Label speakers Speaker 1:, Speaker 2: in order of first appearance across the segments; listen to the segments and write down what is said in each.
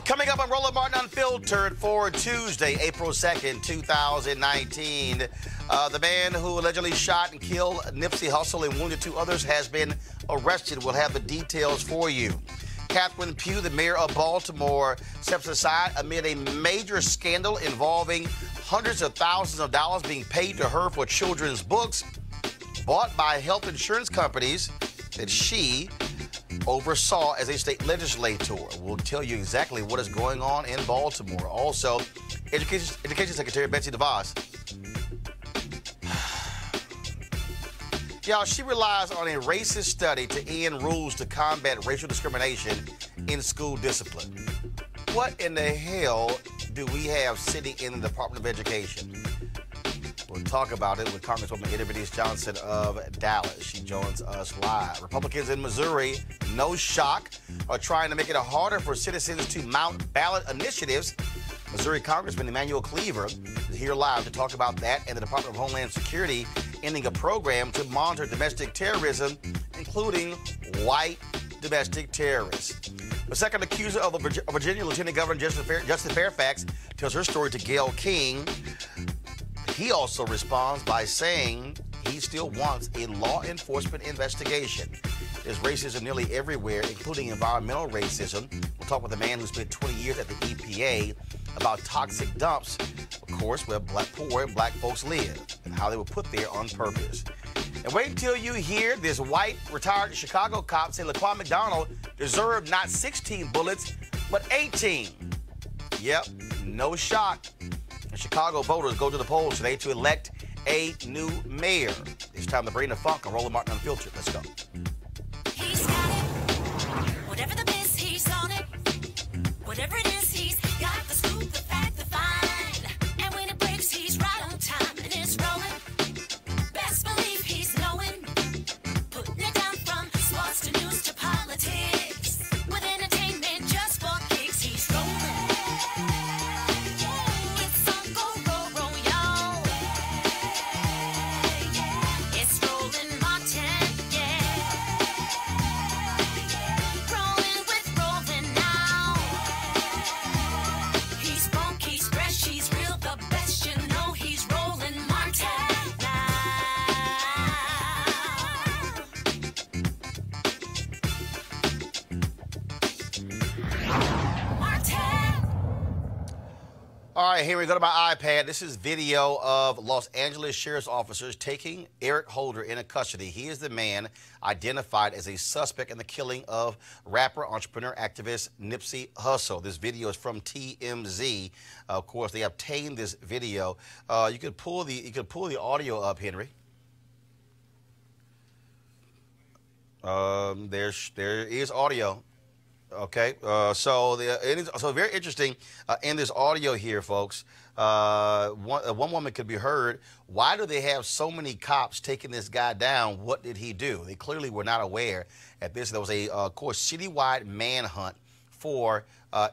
Speaker 1: Coming up on Roland Martin Unfiltered for Tuesday, April 2nd, 2019. The man who allegedly shot and killed Nipsey Hussle and wounded two others has been arrested. We'll have the details for you. Catherine Pugh, the mayor of Baltimore, steps aside amid a major scandal involving hundreds of thousands of dollars being paid to her for children's books bought by health insurance companies that she oversaw as a state legislator. We'll tell you exactly what is going on in Baltimore. Also, Education Secretary Betsy DeVos. Y'all, she relies on a racist study to end rules to combat racial discrimination in school discipline. What in the hell do we have sitting in the Department of Education? We'll talk about it with Congresswoman Eddie Bernice Johnson of Dallas. She joins us live. Republicans in Missouri, no shock, are trying to make it harder for citizens to mount ballot initiatives. Missouri Congressman Emanuel Clyburn is here live to talk about that and the Department of Homeland Security ending a program to monitor domestic terrorism, including white domestic terrorists. The second accuser of Virginia Lieutenant Governor Justin Fairfax tells her story to Gayle King. He also responds by saying he still wants a law enforcement investigation. There's racism nearly everywhere, including environmental racism. We'll talk with a man who spent 20 years at the EPA about toxic dumps, of course, where poor and black folks live and how they were put there on purpose. And wait until you hear this white retired Chicago cop say Laquan McDonald deserved not 16 bullets, but 18. Yep, no shock. And Chicago voters go to the polls today to elect a new mayor. It's time to bring the funk on Roland Martin Unfiltered. Let's go.
Speaker 2: He's got it. Whatever the biz, he's on it. Whatever it is, he's got the scoop, the fact, the find. And when it breaks, he's right on time and it's rolling. Best believe he's knowing. Putting it down from sports to news to politics. With entertainment just for kicks, he's rolling.
Speaker 1: All right, here we go to my iPad. This is video of Los Angeles sheriff's officers taking Eric Holder into custody. He is the man identified as a suspect in the killing of rapper, entrepreneur, activist Nipsey Hussle. This video is from TMZ. Of course, they obtained this video. You could pull the audio up, Henry. There is audio. Okay, so very interesting in this audio here, folks. One woman could be heard. Why do they have so many cops taking this guy down? What did he do? They clearly were not aware at this. There was a, of course, citywide manhunt for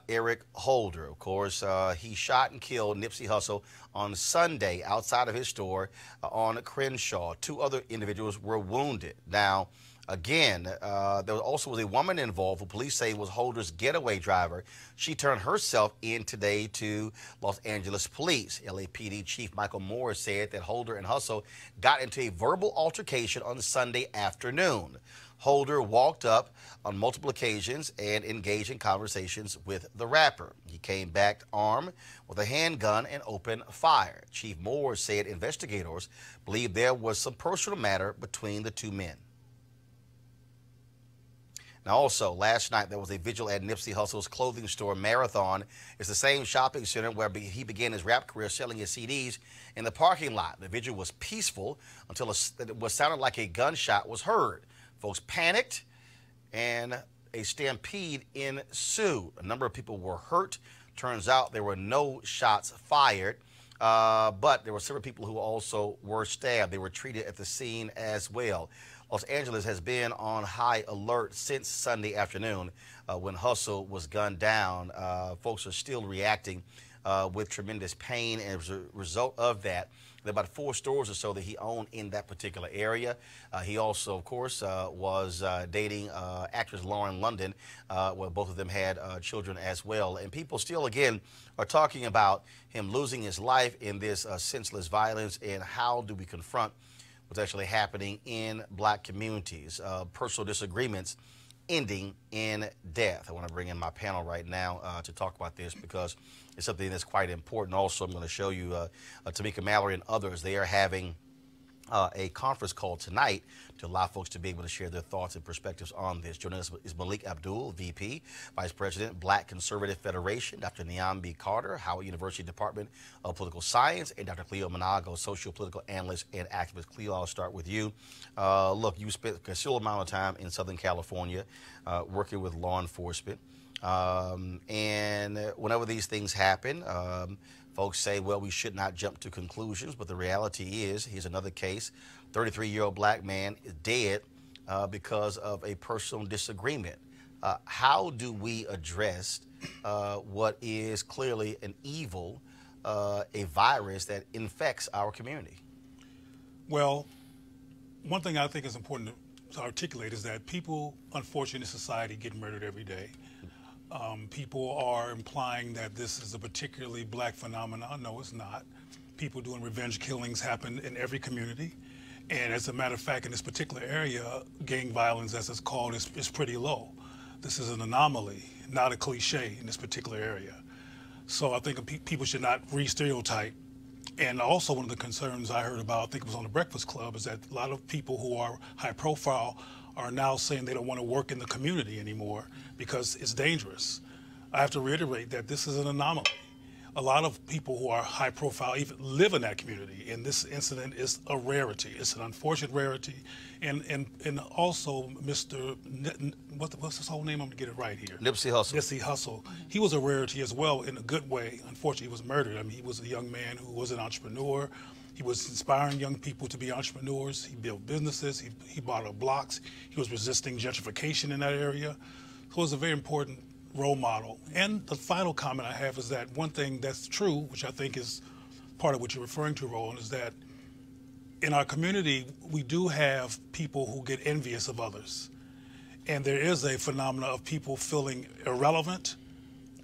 Speaker 1: Eric Holder. Of course, he shot and killed Nipsey Hussle on Sunday outside of his store on Crenshaw. Two other individuals were wounded. Now, again, there also was a woman involved who police say was Holder's getaway driver. She turned herself in today to Los Angeles police. LAPD Chief Michael Moore said that Holder and Hussle got into a verbal altercation on Sunday afternoon. Holder walked up on multiple occasions and engaged in conversations with the rapper. He came back armed with a handgun and opened fire. Chief Moore said investigators believe there was some personal matter between the two men. Now, also, last night there was a vigil at Nipsey Hussle's clothing store, Marathon. It's the same shopping center where he began his rap career selling his CDs in the parking lot. The vigil was peaceful until what sounded like a gunshot was heard. Folks panicked and a stampede ensued. A number of people were hurt. Turns out there were no shots fired, but there were several people who also were stabbed. They were treated at the scene as well. Los Angeles has been on high alert since Sunday afternoon when Hussle was gunned down. Folks are still reacting with tremendous pain, and as a result of that, there are about 4 stores or so that he owned in that particular area. He also, of course, was dating actress Lauren London, where both of them had children as well. And people still, again, are talking about him losing his life in this senseless violence, and how do we confront what's actually happening in black communities, personal disagreements ending in death. I want to bring in my panel right now to talk about this, because it's something that's quite important. Also, I'm going to show you Tamika Mallory and others. They are having a conference call tonight to allow folks to be able to share their thoughts and perspectives on this. Joining us is Malik Abdul, VP, Vice President, Black Conservative Federation, Dr. Niambi Carter, Howard University Department of Political Science, and Dr. Cleo Manago, Socio-Political Analyst and Activist. Cleo, I'll start with you. Look, you spent a considerable amount of time in Southern California working with law enforcement. And whenever these things happen, folks say, well, we should not jump to conclusions, but the reality is, here's another case, 33-year-old black man is dead because of a personal disagreement. How do we address what is clearly an evil, a virus that infects our community?
Speaker 3: Well, one thing I think is important to articulate is that people, unfortunately, in society get murdered every day. People are implying that this is a particularly black phenomenon. No, it's not. People doing revenge killings happen in every community. And as a matter of fact, in this particular area, gang violence, as it's called, is pretty low. This is an anomaly, not a cliche in this particular area. So I think people should not re-stereotype. And also one of the concerns I heard about, I think it was on the Breakfast Club, is that a lot of people who are high profile are now saying they don't want to work in the community anymore because it's dangerous. I have to reiterate that this is an anomaly. A lot of people who are high profile even live in that community, and this incident is a rarity. It's an unfortunate rarity. And also Mr. What's his whole name? I'm gonna get it right here.
Speaker 1: Nipsey Hussle.
Speaker 3: Nipsey Hussle. He was a rarity as well in a good way. Unfortunately, he was murdered. I mean, he was a young man who was an entrepreneur. He was inspiring young people to be entrepreneurs. He built businesses. He bought up blocks. He was resisting gentrification in that area. So it was a very important role model. And the final comment I have is that one thing that's true, which I think is part of what you're referring to, Roland, is that in our community, we do have people who get envious of others. And there is a phenomenon of people feeling irrelevant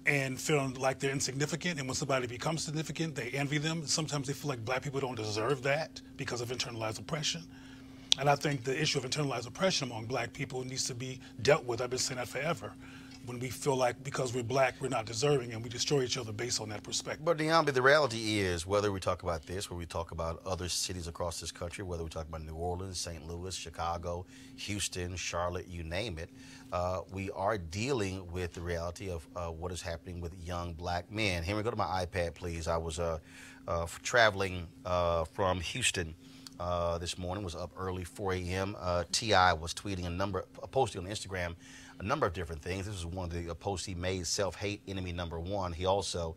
Speaker 3: and feeling like they're insignificant. And when somebody becomes significant, they envy them. Sometimes they feel like black people don't deserve that because of internalized oppression. And I think the issue of internalized oppression among black people needs to be dealt with. I've been saying that forever. When we feel like because we're black, we're not deserving, and we destroy each other based on that perspective.
Speaker 1: But Niambi, the reality is, whether we talk about this, whether we talk about other cities across this country, whether we talk about New Orleans, St. Louis, Chicago, Houston, Charlotte, you name it, we are dealing with the reality of what is happening with young black men. Henry, go to my iPad, please. I was traveling from Houston this morning, was up early, 4 a.m. T.I. was tweeting posting on Instagram a number of different things. This was one of the posts he made, self-hate enemy #1. He also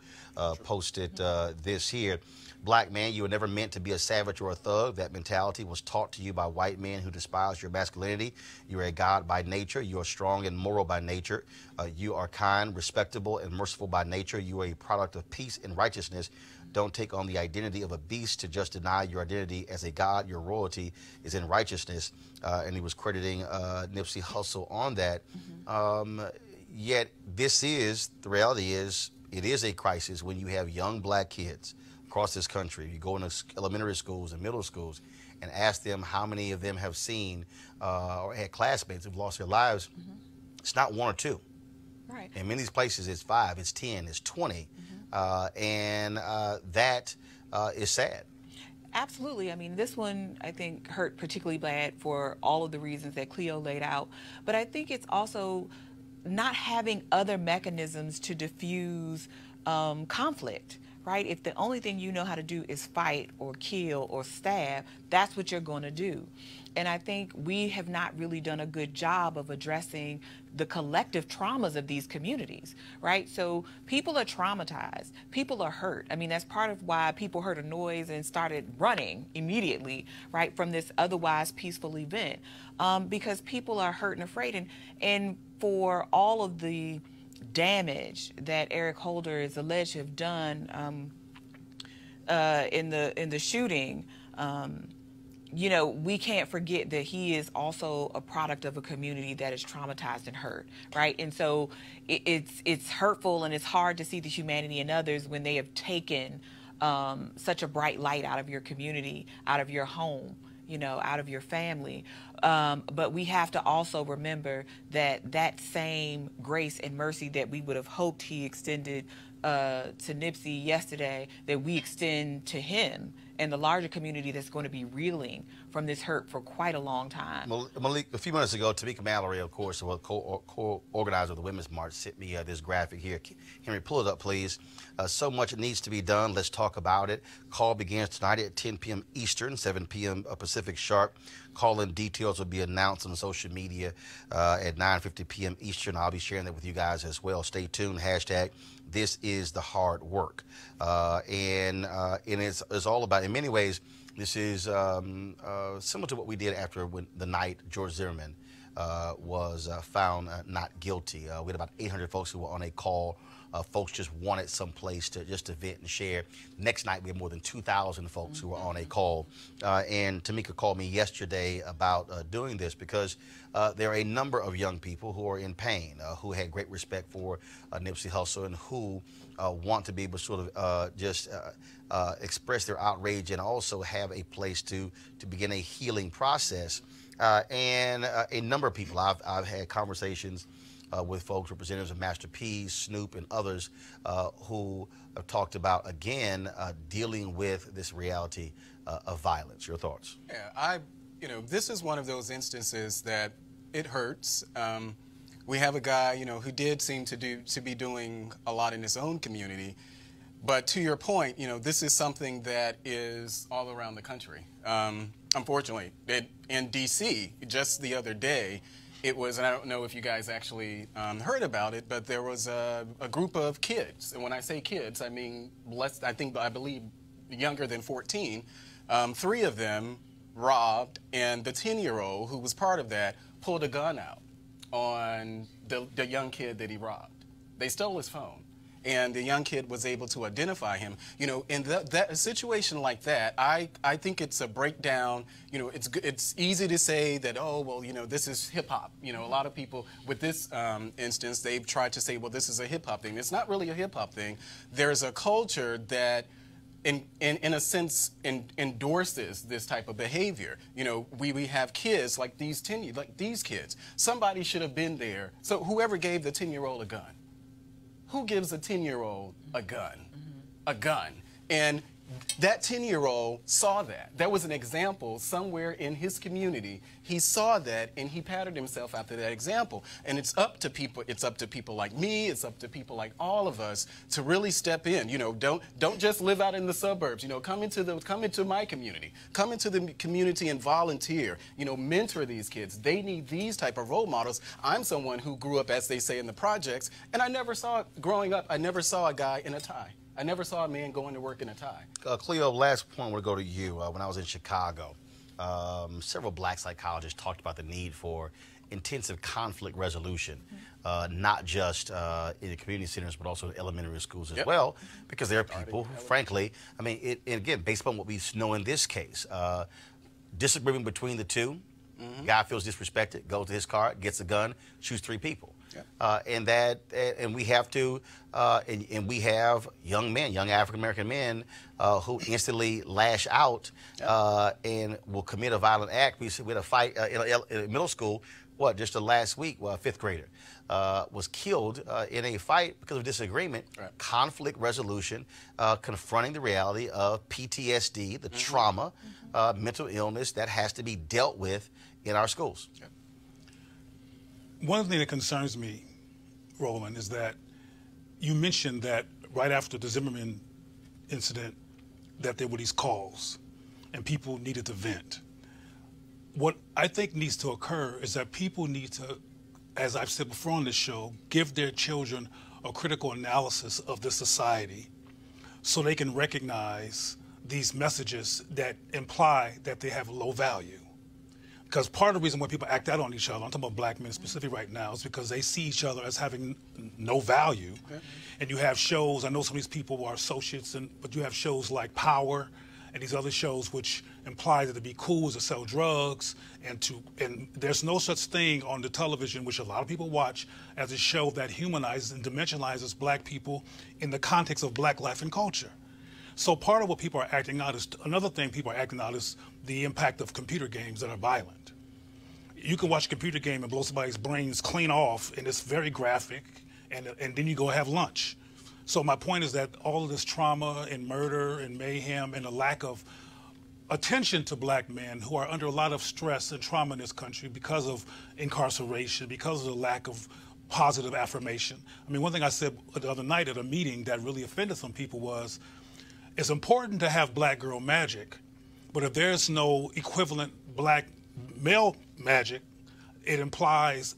Speaker 1: posted this here. Black man, you were never meant to be a savage or a thug. That mentality was taught to you by white men who despise your masculinity. You are a god by nature. You are strong and moral by nature. You are kind, respectable, and merciful by nature. You are a product of peace and righteousness. Don't take on the identity of a beast to just deny your identity as a god. Your royalty is in righteousness. And he was crediting Nipsey Hussle on that. Yet the reality is, it is a crisis when you have young black kids across this country. You go into elementary schools and middle schools and ask them how many of them have seen or had classmates who've lost their lives. It's not 1 or 2.
Speaker 4: Right.
Speaker 1: In many of these places, it's 5, it's 10, it's 20. And that is sad.
Speaker 4: Absolutely. I mean, this one, I think, hurt particularly bad for all of the reasons that Cleo laid out. But I think it's also not having other mechanisms to diffuse conflict, right? If the only thing you know how to do is fight or kill or stab, that's what you're going to do. And I think we have not really done a good job of addressing the collective traumas of these communities, right? So people are traumatized. People are hurt. I mean, that's part of why people heard a noise and started running immediately, right, from this otherwise peaceful event, because people are hurt and afraid. And for all of the damage that Eric Holder is alleged to have done in the shooting, you know, we can't forget that he is also a product of a community that is traumatized and hurt, right? And so it's hurtful, and it's hard to see the humanity in others when they have taken such a bright light out of your community, out of your home, you know, out of your family. But we have to also remember that that same grace and mercy that we would have hoped he extended to Nipsey yesterday, that we extend to him and the larger community that's going to be reeling from this hurt for quite a long time.
Speaker 1: Malik, a few minutes ago, Tamika Mallory, of course, co-organizer of the Women's March, sent me this graphic here. Henry, pull it up, please. So much needs to be done. Let's talk about it. Call begins tonight at 10 p.m. Eastern, 7 p.m. Pacific sharp. Call-in details will be announced on social media at 9:50 p.m. Eastern. I'll be sharing that with you guys as well. Stay tuned. Hashtag This Is the Hard Work. And it's all about, in many ways, this is similar to what we did after the night George Zimmerman was found not guilty. We had about 800 folks who were on a call. Folks just wanted some place to just to vent and share. Next night, we had more than 2,000 folks who were on a call. And Tamika called me yesterday about doing this because there are a number of young people who are in pain, who had great respect for Nipsey Hussle, and who want to be able to sort of just express their outrage and also have a place to begin a healing process. And a number of people, I've had conversations with folks, representatives of Master P, Snoop, and others who have talked about, again, dealing with this reality of violence. Your thoughts?
Speaker 5: Yeah, you know, this is one of those instances that it hurts. We have a guy, you know, who did seem to be doing a lot in his own community. But to your point, you know, this is something that is all around the country. Unfortunately, in D.C., just the other day, it was, and I don't know if you guys actually heard about it, but there was a group of kids. And when I say kids, I mean I believe younger than 14. 3 of them robbed, and the 10-year-old who was part of that pulled a gun out on the young kid that he robbed. They stole his phone. And the young kid was able to identify him. You know, in a situation like that, I think it's a breakdown. You know, it's easy to say that, oh, well, you know, this is hip-hop. You know, a lot of people with this instance, they've tried to say, well, this is a hip-hop thing. It's not really a hip-hop thing. There's a culture that, in a sense, endorses this type of behavior. You know, we have kids like these kids. Somebody should have been there. So whoever gave the 10-year-old a gun. Who gives a 10-year-old a gun? A gun. And that 10-year-old saw that. There was an example somewhere in his community. He saw that, and he patterned himself after that example. And it's up to people. It's up to people like me. It's up to people like all of us to really step in. You know, don't just live out in the suburbs. You know, come into my community. Come into the community and volunteer. You know, mentor these kids. They need these type of role models. I'm someone who grew up, as they say, in the projects, and growing up, I never saw a guy in a tie. I never saw a man going to work in a tie.
Speaker 1: Cleo, last point, I want to go to you. When I was in Chicago, several black psychologists talked about the need for intensive conflict resolution, not just in the community centers, but also in elementary schools as well, because there are people, frankly, I mean, and again, based upon what we know in this case, disagreement between the two, guy feels disrespected, goes to his car, gets a gun, shoots 3 people. And we have to, and we have young men, young African-American men who instantly lash out and will commit a violent act. We had a fight in middle school, just the last week, a 5th grader was killed in a fight because of disagreement, conflict resolution, confronting the reality of PTSD, the trauma, mental illness that has to be dealt with in our schools.
Speaker 3: One thing that concerns me, Roland, is that you mentioned that right after the Zimmerman incident that there were these calls and people needed to vent. What I think needs to occur is that people need to, as I've said before on this show, give their children a critical analysis of the society so they can recognize these messages that imply that they have low value. Because part of the reason why people act out on each other, I'm talking about black men specifically right now, is because they see each other as having no value. Okay. And you have shows, I know some of these people are associates, but you have shows like Power and these other shows which imply that to be cool is to sell drugs, and there's no such thing on the television, which a lot of people watch, as a show that humanizes and dimensionalizes black people in the context of black life and culture. So part of what people are acting out is, another thing people are acting out is the impact of computer games that are violent. You can watch a computer game and blow somebody's brains clean off, and it's very graphic, and then you go have lunch. So my point is that all of this trauma and murder and mayhem and a lack of attention to black men who are under a lot of stress and trauma in this country because of incarceration, because of the lack of positive affirmation. I mean, one thing I said the other night at a meeting that really offended some people was, it's important to have black girl magic, but if there's no equivalent black male magic, it implies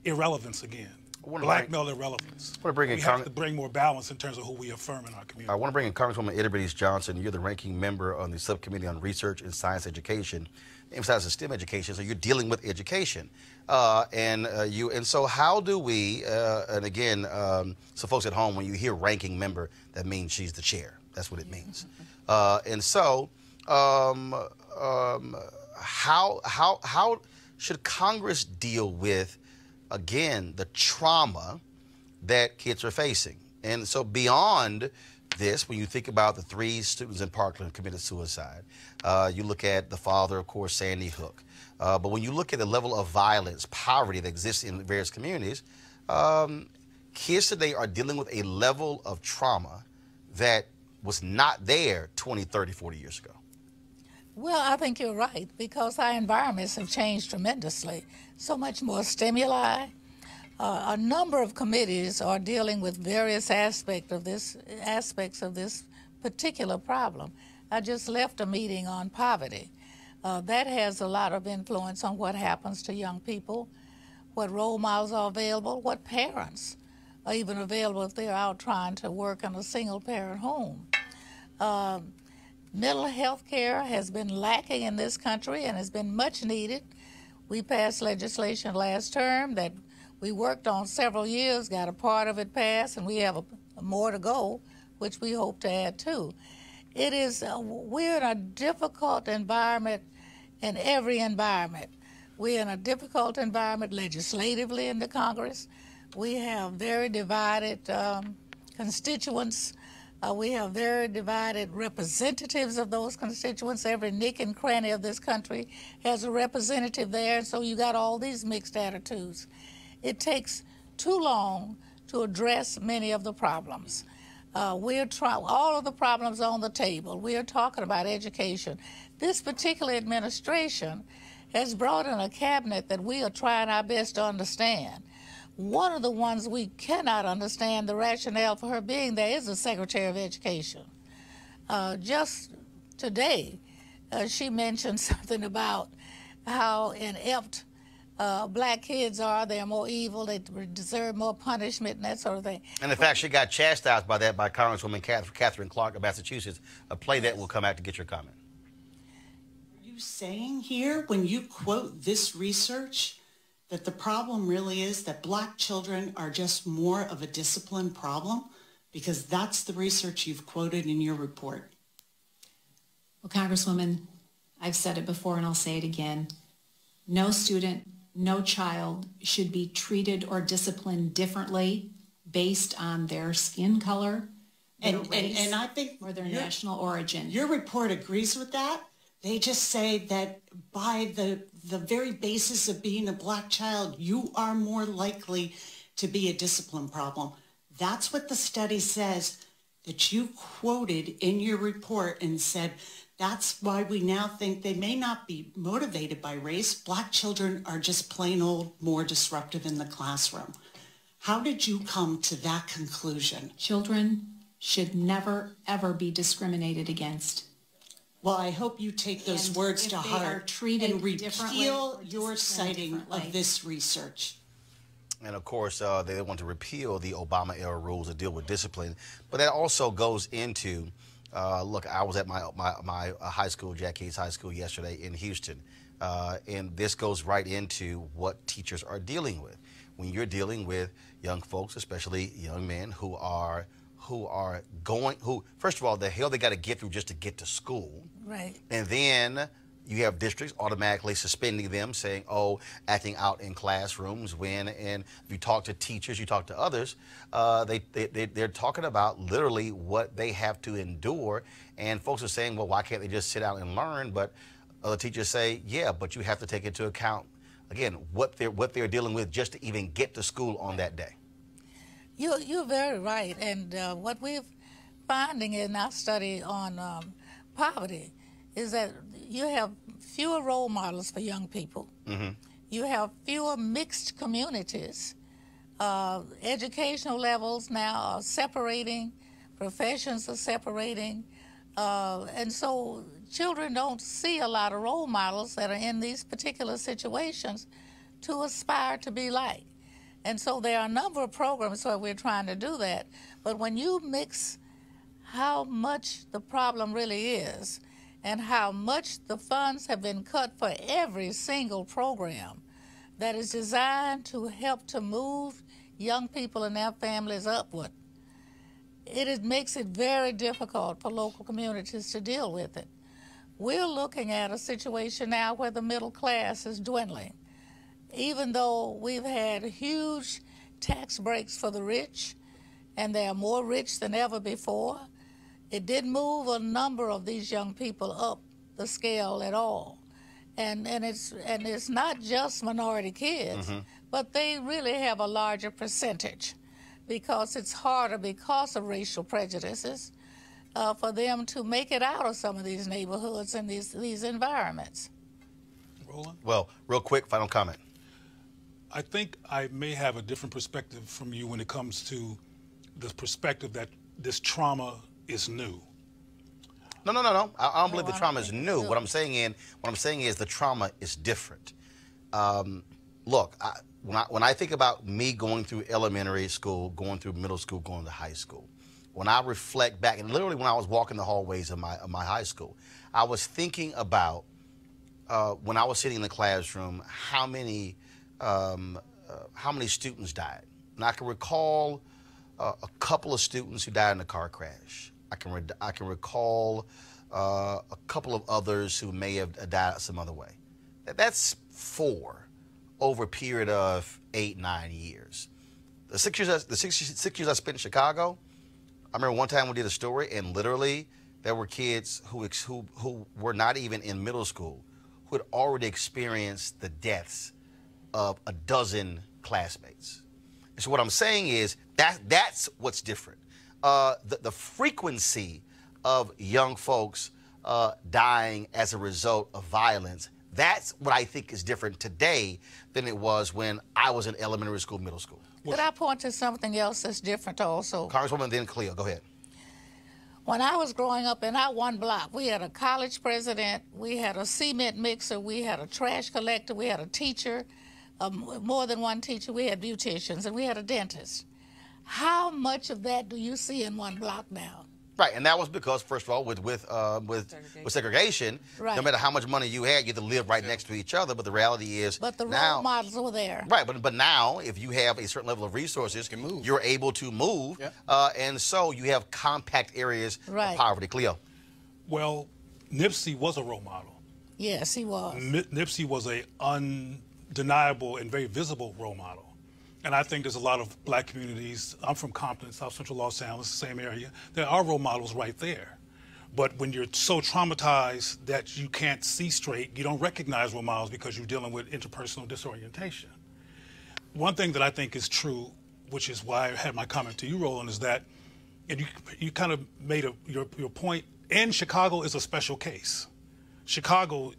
Speaker 3: irrelevance again. Black male irrelevance. We have to bring more balance in terms of who we affirm in our community.
Speaker 1: I want to bring in Congresswoman Ida Bernice Johnson. You're the ranking member on the Subcommittee on Research and Science Education, emphasizes STEM education, so you're dealing with education. And so how do we, and again, so folks at home, when you hear ranking member, that means she's the chair. That's what it means. How should Congress deal with, again, the trauma that kids are facing? And so beyond this, when you think about the 3 students in Parkland committed suicide, you look at the father, of course, Sandy Hook. But when you look at the level of violence, poverty that exists in various communities, kids today are dealing with a level of trauma that was not there 20, 30, 40 years ago.
Speaker 6: Well, I think you're right, because our environments have changed tremendously. So much more stimuli. A number of committees are dealing with various aspects of this particular problem. I just left a meeting on poverty. That has a lot of influence on what happens to young people, what role models are available, what parents are even available if they're out trying to work in a single-parent home. Mental health care has been lacking in this country and has been much needed. We passed legislation last term that we worked on several years, got a part of it passed, and we have more to go, which we hope to add to. It is, we're in a difficult environment in every environment. We're in a difficult environment legislatively in the Congress. We have very divided constituents. We have very divided representatives of those constituents. Every nick and cranny of this country has a representative there, and so you got all these mixed attitudes. It takes too long to address many of the problems. All of the problems on the table. We are talking about education. This particular administration has brought in a cabinet that we are trying our best to understand. One of the ones we cannot understand the rationale for her being there is the Secretary of Education. Just today, she mentioned something about how inept black kids are. They're more evil, they deserve more punishment and that sort of thing.
Speaker 1: And in fact, she got chastised by that by Congresswoman Catherine Clark of Massachusetts. A play that will come out to get your comment.
Speaker 7: Are you saying here, when you quote this research, that the problem really is that black children are just more of a discipline problem? Because that's the research you've quoted in your report.
Speaker 8: Well, Congresswoman, I've said it before and I'll say it again. No student, no child should be treated or disciplined differently based on their skin color, their race,
Speaker 7: and I think
Speaker 8: or their national origin.
Speaker 7: Your report agrees with that. They just say that by the very basis of being a black child, you are more likely to be a discipline problem. That's what the study says that you quoted in your report and said, that's why we now think they may not be motivated by race. Black children are just plain old more disruptive in the classroom. How did you come to that conclusion?
Speaker 8: Children should never, ever be discriminated against.
Speaker 7: Well, I hope you take those words to heart and repeal your citing of this research.
Speaker 1: And of course, they want to repeal the Obama-era rules that deal with discipline. But that also goes into Look, I was at my high school, Jack Yates High School, yesterday in Houston, and this goes right into what teachers are dealing with. When you're dealing with young folks, especially young men who first of all, the hell they got to get through just to get to school,
Speaker 6: Right.
Speaker 1: and then you have districts automatically suspending them, saying, oh, acting out in classrooms when, and if you talk to teachers, you talk to others, they're talking about literally what they have to endure. And folks are saying, well, why can't they just sit down and learn? But other teachers say, yeah, but you have to take into account, again, what they're dealing with just to even get to school on that day.
Speaker 6: You're very right. And what we're finding in our study on poverty is that you have fewer role models for young people.
Speaker 1: Mm-hmm.
Speaker 6: You have fewer mixed communities. Educational levels now are separating, professions are separating, and so children don't see a lot of role models that are in these particular situations to aspire to be like. And so there are a number of programs where we're trying to do that, but when you mix how much the problem really is and how much the funds have been cut for every single program that is designed to help to move young people and their families upward, it makes it very difficult for local communities to deal with it. We're looking at a situation now where the middle class is dwindling. Even though we've had huge tax breaks for the rich, and they are more rich than ever before, it didn't move a number of these young people up the scale at all. And it's not just minority kids, but they really have a larger percentage because it's harder because of racial prejudices for them to make it out of some of these neighborhoods and these environments.
Speaker 3: Roland?
Speaker 1: Well, real quick, final comment.
Speaker 3: I think I may have a different perspective from you when it comes to the perspective that this trauma is new.
Speaker 1: No. I don't believe the trauma is new. What I'm saying is the trauma is different. Look, when I think about me going through elementary school, going through middle school, going to high school, when I reflect back, and literally when I was walking the hallways of my high school, I was thinking about when I was sitting in the classroom, how many students died. And I can recall a couple of students who died in a car crash. I can recall a couple of others who may have died some other way. That's 4 over a period of 8-9 years. The 6 years I spent in Chicago, I remember one time we did a story, and literally there were kids who were not even in middle school who had already experienced the deaths of a dozen classmates. And so what I'm saying is that's what's different. The frequency of young folks dying as a result of violence, that's what I think is different today than it was when I was in elementary school, middle school.
Speaker 6: Could I point to something else that's different also?
Speaker 1: Congresswoman, then Cleo, go ahead.
Speaker 6: When I was growing up in our one block, we had a college president, we had a cement mixer, we had a trash collector, we had a teacher, more than one teacher, we had beauticians, and we had a dentist. How much of that do you see in one block now?
Speaker 1: Right, and that was because, first of all, with segregation,
Speaker 6: right,
Speaker 1: no matter how much money you had, you had to live right next to each other. But the reality is,
Speaker 6: but the
Speaker 1: now,
Speaker 6: role models were there.
Speaker 1: Right, but now, if you have a certain level of resources, you're able to move, and so you have compact areas of poverty. Cleo.
Speaker 3: Well, Nipsey was a role model.
Speaker 6: Yes, he was.
Speaker 3: Nipsey was a undeniable and very visible role model. And I think there's a lot of black communities. I'm from Compton, South Central Los Angeles, the same area. There are role models right there. But when you're so traumatized that you can't see straight, you don't recognize role models because you're dealing with interpersonal disorientation. One thing that I think is true, which is why I had my comment to you, Roland, is that, and you kind of made your point, and Chicago is a special case. Chicago,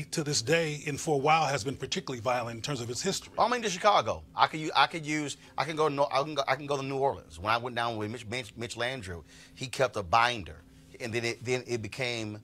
Speaker 3: to this day and for a while, has been particularly violent in terms of its history.
Speaker 1: I mean, to Chicago, I can go to New Orleans. When I went down with Mitch Landrieu, he kept a binder, and then it became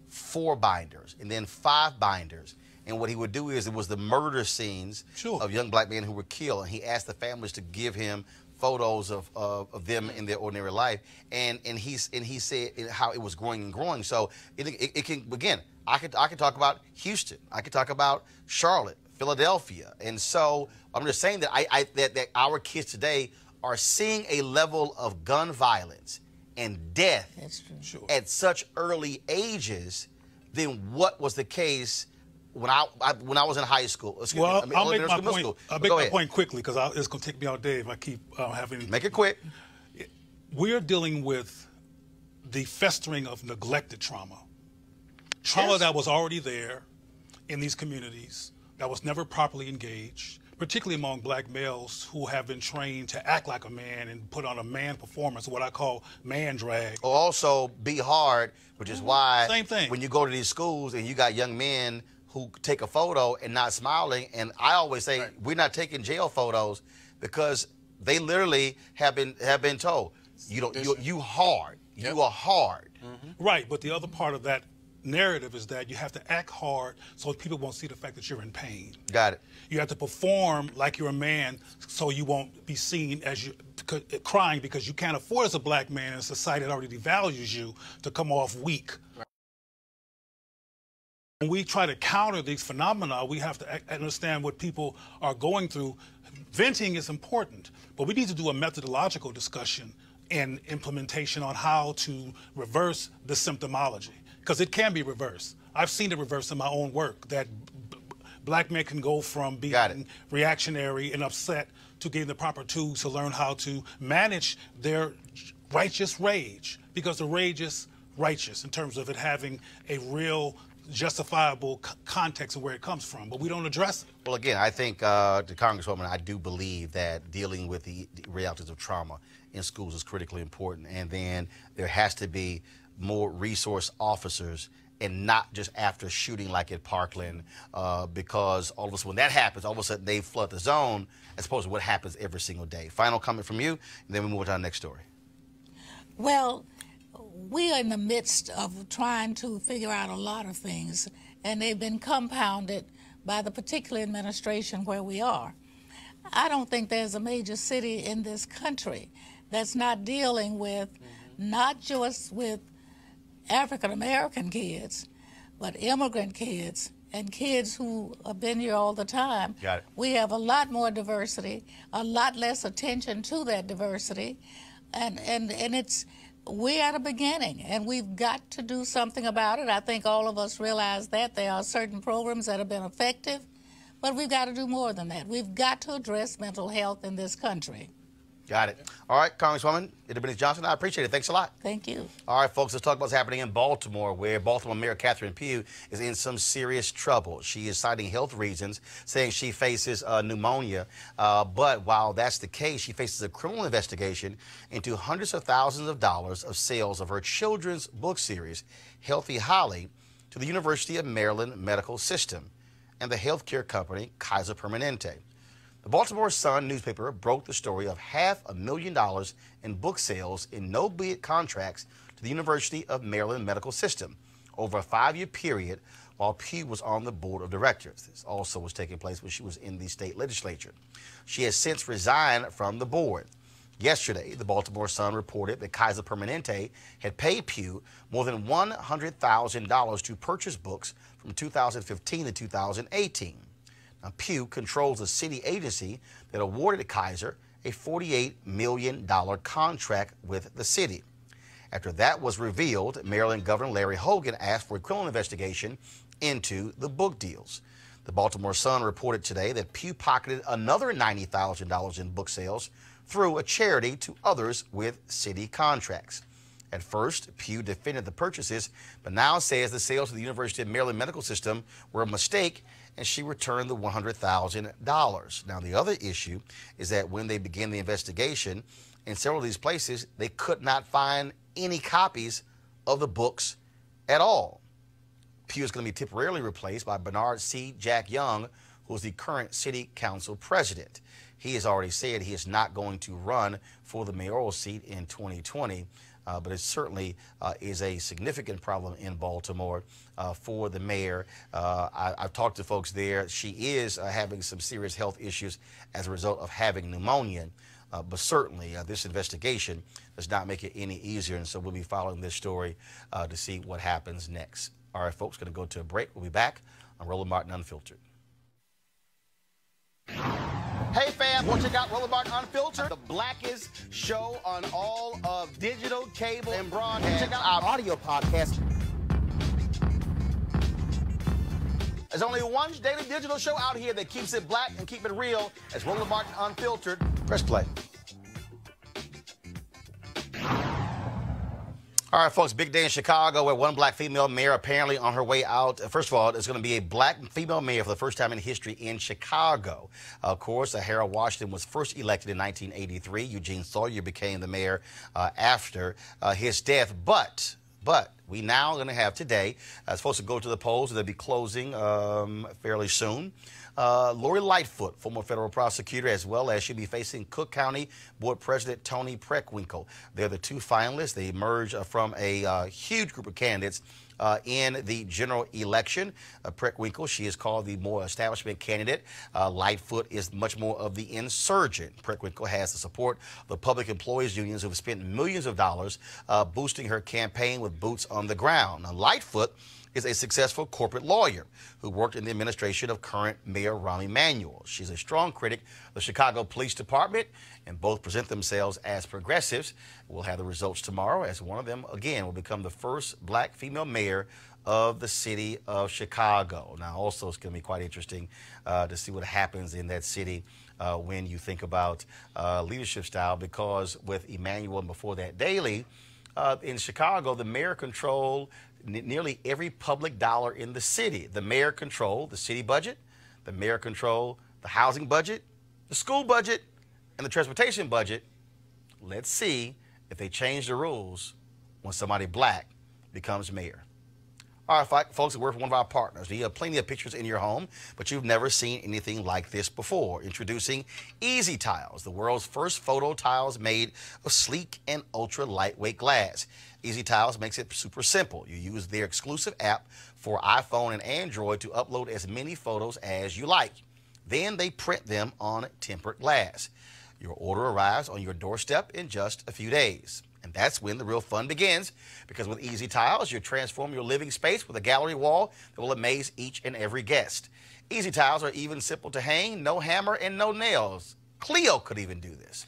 Speaker 1: 4 binders, and then 5 binders. And what he would do is, it was the murder scenes of young black men who were killed, and he asked the families to give him photos of them in their ordinary life, and he said how it was growing and growing. So it can, again, I could talk about Houston, I could talk about Charlotte, Philadelphia, and so I'm just saying that that our kids today are seeing a level of gun violence and death at such early ages than what was the case when I was in high school.
Speaker 3: I'll make my point. I'll make my point quickly because it's going to take me all day if I keep having.
Speaker 1: Make it quick.
Speaker 3: We're dealing with the festering of neglected trauma. Trauma that was already there in these communities, that was never properly engaged, particularly among black males who have been trained to act like a man and put on a man performance, what I call man drag.
Speaker 1: Or also be hard, which is why
Speaker 3: Same thing.
Speaker 1: When you go to these schools and you got young men who take a photo and not smiling, and I always say we're not taking jail photos because they literally have been told you hard.
Speaker 5: Yep.
Speaker 1: You are hard.
Speaker 3: Right, but the other part of that narrative is that you have to act hard so people won't see the fact that you're in pain.
Speaker 1: Got it.
Speaker 3: You have to perform like you're a man so you won't be seen as you crying because you can't afford as a black man in a society that already devalues you to come off weak. Right. When we try to counter these phenomena, we have to understand what people are going through. Venting is important, but we need to do a methodological discussion and implementation on how to reverse the symptomology. Because it can be reversed. I've seen it reversed in my own work, that black men can go from being reactionary and upset to getting the proper tools to learn how to manage their righteous rage, because the rage is righteous in terms of it having a real justifiable context of where it comes from, but we don't address it.
Speaker 1: Well, again, I think, the Congresswoman, I do believe that dealing with the realities of trauma in schools is critically important, and then there has to be more resource officers, and not just after shooting like at Parkland, because all of a sudden when that happens, all of a sudden they flood the zone, as opposed to what happens every single day. Final comment from you, and then we move on to our next story.
Speaker 6: Well, we are in the midst of trying to figure out a lot of things, and they've been compounded by the particular administration where we are. I don't think there's a major city in this country that's not dealing with, not just with African American kids, but immigrant kids and kids who have been here all the time.
Speaker 1: Got it.
Speaker 6: We have a lot more diversity, a lot less attention to that diversity, and we're at a beginning, and we've got to do something about it. I think all of us realize that there are certain programs that have been effective, but we've got to do more than that. We've got to address mental health in this country.
Speaker 1: Got it. All right, Congresswoman Idabene Johnson, I appreciate it. Thanks a lot.
Speaker 6: Thank you.
Speaker 1: All right, folks, let's talk about what's happening in Baltimore, where Baltimore Mayor Catherine Pugh is in some serious trouble. She is citing health reasons, saying she faces pneumonia. But while that's the case, she faces a criminal investigation into hundreds of thousands of dollars of sales of her children's book series, Healthy Holly, to the University of Maryland Medical System and the healthcare company Kaiser Permanente. The Baltimore Sun newspaper broke the story of $500,000 in book sales in no-bid contracts to the University of Maryland Medical System over a 5-year period while Pugh was on the board of directors. This also was taking place when she was in the state legislature. She has since resigned from the board. Yesterday, the Baltimore Sun reported that Kaiser Permanente had paid Pugh more than $100,000 to purchase books from 2015 to 2018. Now, Pugh controls a city agency that awarded Kaiser a $48 million contract with the city. After that was revealed, Maryland Governor Larry Hogan asked for a criminal investigation into the book deals. The Baltimore Sun reported today that Pugh pocketed another $90,000 in book sales through a charity to others with city contracts. At first, Pugh defended the purchases, but now says the sales to the University of Maryland Medical System were a mistake, and she returned the $100,000. Now, the other issue is that when they began the investigation, in several of these places, they could not find any copies of the books at all. Pugh is going to be temporarily replaced by Bernard C. Jack Young, who is the current city council president. He has already said he is not going to run for the mayoral seat in 2020. But it certainly is a significant problem in Baltimore for the mayor. I've talked to folks there. She is having some serious health issues as a result of having pneumonia. But certainly this investigation does not make it any easier, and so we'll be following this story to see what happens next. All right, folks, going to go to a break. We'll be back on Roland Martin Unfiltered. Hey fam, want to check out Roland Martin Unfiltered, the blackest show on all of digital, cable, and broadcast. Check out our audio podcast. There's only one daily digital show out here that keeps it black and keep it real. It's Roland Martin Unfiltered. Press play. All right, folks, big day in Chicago where one black female mayor apparently on her way out. First of all, there's going to be a black female mayor for the first time in history in Chicago. Of course, Harold Washington was first elected in 1983. Eugene Sawyer became the mayor after his death. But we now going to have today, supposed to go to the polls, they'll be closing fairly soon. Lori Lightfoot, former federal prosecutor, as well as she'll be facing Cook County Board President Tony Preckwinkle. They're the two finalists. They emerge from a huge group of candidates in the general election. Preckwinkle, she is called the more establishment candidate. Lightfoot is much more of the insurgent. Preckwinkle has the support of the public employees unions who have spent millions of dollars boosting her campaign with boots on the ground. Now, Lightfoot is a successful corporate lawyer who worked in the administration of current Mayor Rahm Emanuel. She's a strong critic of the Chicago Police Department, and both present themselves as progressives. We'll have the results tomorrow, as one of them, again, will become the first black female mayor of the city of Chicago. Now, also, it's going to be quite interesting to see what happens in that city when you think about leadership style, because with Emanuel and before that Daley, in Chicago, the mayor controlled nearly every public dollar in the city. The mayor controlled the city budget, the mayor controlled the housing budget, the school budget, and the transportation budget. Let's see if they change the rules when somebody black becomes mayor. All right, folks, we work for one of our partners. You have plenty of pictures in your home, but you've never seen anything like this before. Introducing Easy Tiles, the world's first photo tiles made of sleek and ultra lightweight glass. Easy Tiles makes it super simple. You use their exclusive app for iPhone and Android to upload as many photos as you like. Then they print them on tempered glass. Your order arrives on your doorstep in just a few days. And that's when the real fun begins, because with Easy Tiles, you transform your living space with a gallery wall that will amaze each and every guest. Easy Tiles are even simple to hang, no hammer and no nails. Cleo could even do this.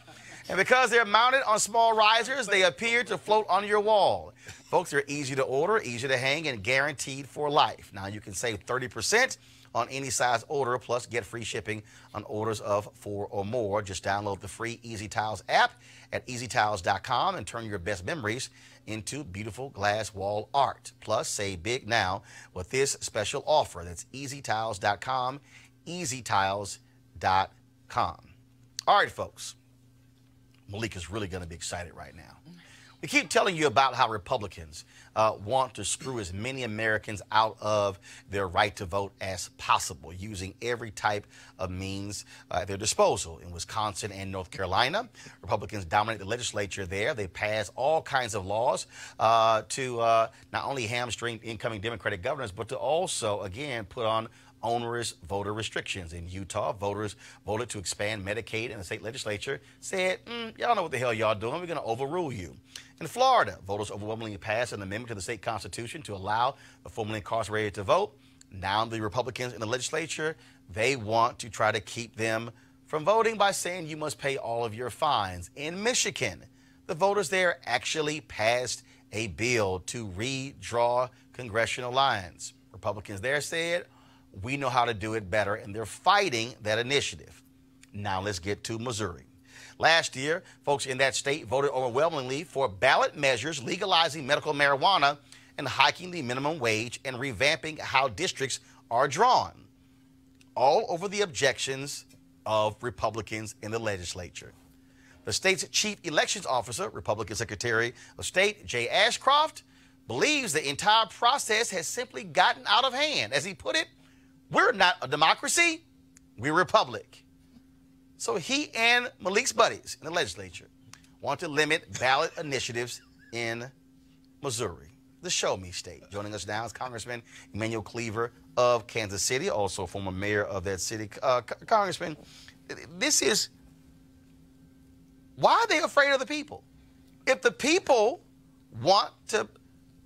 Speaker 1: And because they're mounted on small risers, they appear to float on your wall. Folks, they're easy to order, easy to hang, and guaranteed for life. Now, you can save 30% on any size order, plus get free shipping on orders of 4 or more. Just download the free Easy Tiles app at easytiles.com and turn your best memories into beautiful glass wall art. Plus, save big now with this special offer. That's easytiles.com, easytiles.com. All right, folks. Malik is really going to be excited right now. We keep telling you about how Republicans want to screw as many Americans out of their right to vote as possible, using every type of means at their disposal. In Wisconsin and North Carolina, Republicans dominate the legislature there. They pass all kinds of laws to not only hamstring incoming Democratic governors, but to also, again, put on onerous voter restrictions. In Utah, voters voted to expand Medicaid, and the state legislature said, y'all know what the hell y'all doing. We're going to overrule you. In Florida, voters overwhelmingly passed an amendment to the state constitution to allow the formerly incarcerated to vote. Now the Republicans in the legislature, they want to try to keep them from voting by saying you must pay all of your fines. In Michigan, the voters there actually passed a bill to redraw congressional lines. Republicans there said, we know how to do it better, and they're fighting that initiative. Now let's get to Missouri. Last year, folks in that state voted overwhelmingly for ballot measures legalizing medical marijuana and hiking the minimum wage and revamping how districts are drawn, all over the objections of Republicans in the legislature. The state's chief elections officer, Republican Secretary of State Jay Ashcroft, believes the entire process has simply gotten out of hand. As he put it, we're not a democracy, we're a republic. So he and Malik's buddies in the legislature want to limit ballot initiatives in Missouri, the show me state. Joining us now is Congressman Emanuel Cleaver of Kansas City, also former mayor of that city. Congressman, this is Why are they afraid of the people? If the people want to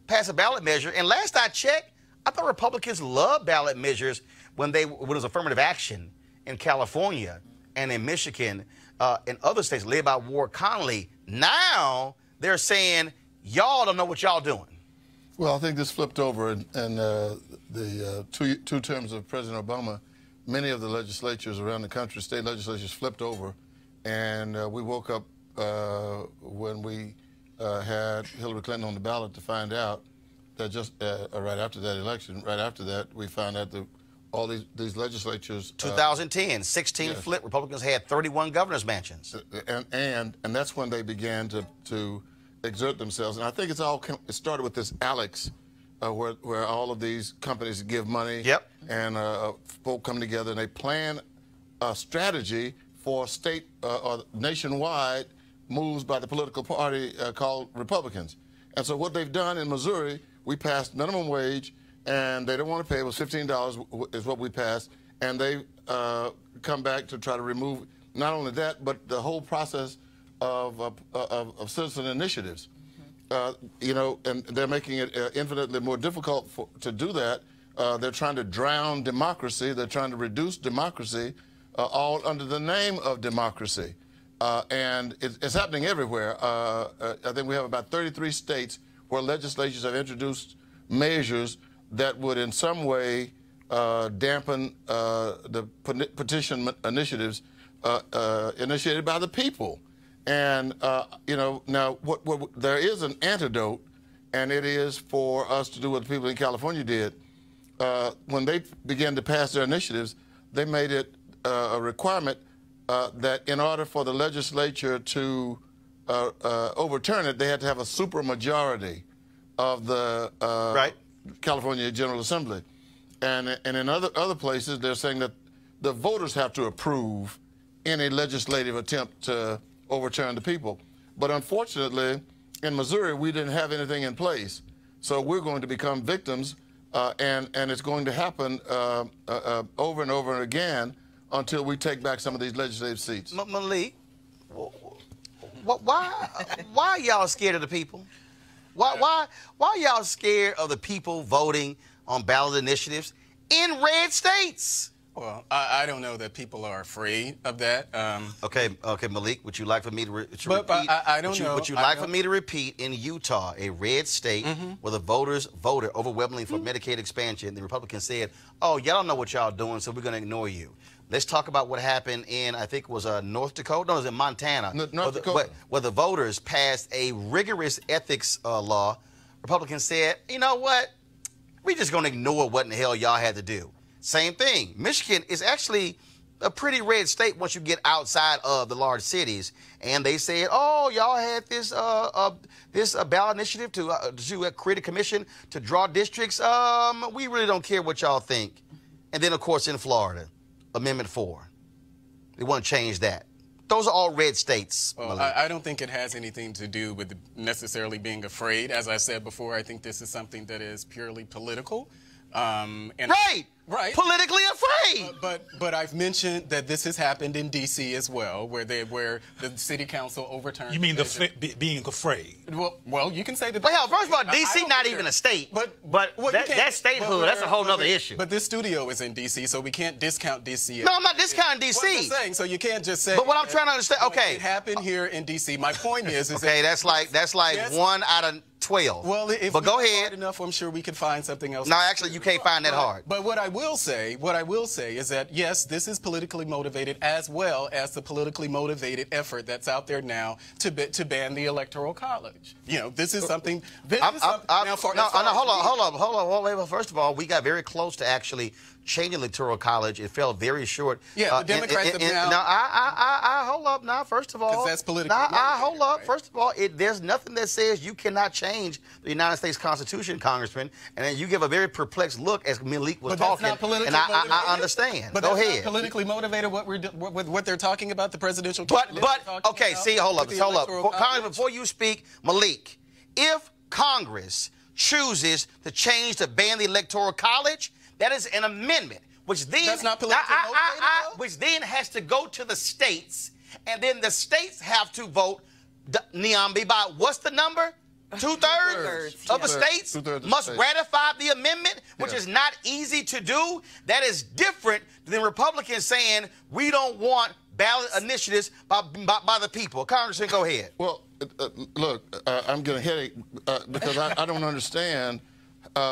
Speaker 1: pass a ballot measure, and last I checked, I thought Republicans love ballot measures when it was affirmative action in California and in Michigan and other states led by Ward Connolly. Now they're saying, y'all don't know what y'all doing.
Speaker 9: Well, I think this flipped over in the two terms of President Obama. Many of the legislatures around the country, state legislatures, flipped over, and we woke up when we had Hillary Clinton on the ballot to find out that just right after that election, right after that, we found out that all these legislatures.
Speaker 1: 2010, 16 yes. Flip. Republicans had 31 governor's mansions.
Speaker 9: And that's when they began to exert themselves. And I think it started with this Alex, where all of these companies give money.
Speaker 1: Yep.
Speaker 9: And folk come together and they plan a strategy for state or nationwide moves by the political party called Republicans. And so what they've done in Missouri, we passed minimum wage, and they don't want to pay. It was $15 is what we passed, and they come back to try to remove not only that, but the whole process of citizen initiatives. You know, and they're making it infinitely more difficult to do that. They're trying to drown democracy. They're trying to reduce democracy, all under the name of democracy. And it's happening everywhere. I think we have about 33 states where legislatures have introduced measures that would in some way dampen the petition initiatives initiated by the people. And, you know, now there is an antidote, and it is for us to do what the people in California did. When they began to pass their initiatives, they made it a requirement that in order for the legislature to overturn it, they had to have a supermajority of the California General Assembly. And in other places, they're saying that the voters have to approve any legislative attempt to overturn the people. But unfortunately, in Missouri, we didn't have anything in place. So we're going to become victims, and it's going to happen over and over again until we take back some of these legislative seats.
Speaker 1: Malik, why y'all scared of the people? Why y'all scared of the people voting on ballot initiatives in red states?
Speaker 5: Well, I don't know that people are afraid of that.
Speaker 1: Okay, Malik, would you like for me to repeat?
Speaker 5: I don't know.
Speaker 1: Would you like for me to repeat, in Utah, a red state where the voters voted overwhelmingly for Medicaid expansion, the Republicans said, oh, y'all don't know what y'all doing, so we're going to ignore you. Let's talk about what happened in, I think it was North Dakota? No, it was in Montana.
Speaker 9: North Dakota.
Speaker 1: Where the voters passed a rigorous ethics law. Republicans said, you know what? We're just going to ignore what in the hell y'all had to do. Same thing. Michigan is actually a pretty red state once you get outside of the large cities. And they said, oh, y'all had this ballot initiative to create a commission to draw districts. We really don't care what y'all think. And then, of course, in Florida, Amendment 4. They want to change that. Those are all red states.
Speaker 5: Well, I don't think it has anything to do with necessarily being afraid. As I said before, I think this is something that is purely political.
Speaker 1: Right. Politically afraid.
Speaker 5: But I've mentioned that this has happened in D.C. as well, where the city council overturned.
Speaker 3: You mean being afraid?
Speaker 5: Well, you can say that.
Speaker 1: Well, first of all, D.C. not even a state. But that statehood, that's a whole other issue.
Speaker 5: But this studio is in D.C., so we can't discount D.C.
Speaker 1: No, I'm not discounting D.C.
Speaker 5: Well, I'm just saying, so you can't just say.
Speaker 1: But what I'm trying to understand, okay,
Speaker 5: it happened here in D.C. My point is
Speaker 1: okay, that's like yes, 1 out of 12.
Speaker 5: Well, if
Speaker 1: but go ahead.
Speaker 5: Hard enough, I'm sure we could find something else.
Speaker 1: No, actually, you can't find that hard.
Speaker 5: But what I will say is that yes, this is politically motivated, as well as the politically motivated effort that's out there now to ban the Electoral College. You know, this is something. Hold on.
Speaker 1: First of all, we got very close to actually changing the Electoral College. It fell very short.
Speaker 5: Yeah, the Democrats have now.
Speaker 1: Now, hold up. Now, first of all,
Speaker 5: because that's politically.
Speaker 1: Hold up.
Speaker 5: Right?
Speaker 1: First of all, there's nothing that says you cannot change the United States Constitution, Congressman. And then you give a very perplexed look as Malik was talking.
Speaker 5: That's not politically
Speaker 1: and
Speaker 5: motivated.
Speaker 1: I understand.
Speaker 5: But
Speaker 1: go
Speaker 5: that's
Speaker 1: ahead.
Speaker 5: Not politically motivated. What they're talking about, the presidential.
Speaker 1: But okay. See, hold up. Congress, before you speak, Malik, if Congress chooses to ban the Electoral College, that is an amendment, which then
Speaker 5: that's not politically motivated,
Speaker 1: which then has to go to the states and then the states have to vote, Niambi, by what's the number? Two-thirds of the states must ratify the amendment, which is not easy to do. That is different than Republicans saying we don't want ballot initiatives by the people. Congressman, go ahead.
Speaker 9: Well, look, I'm getting a headache because I don't understand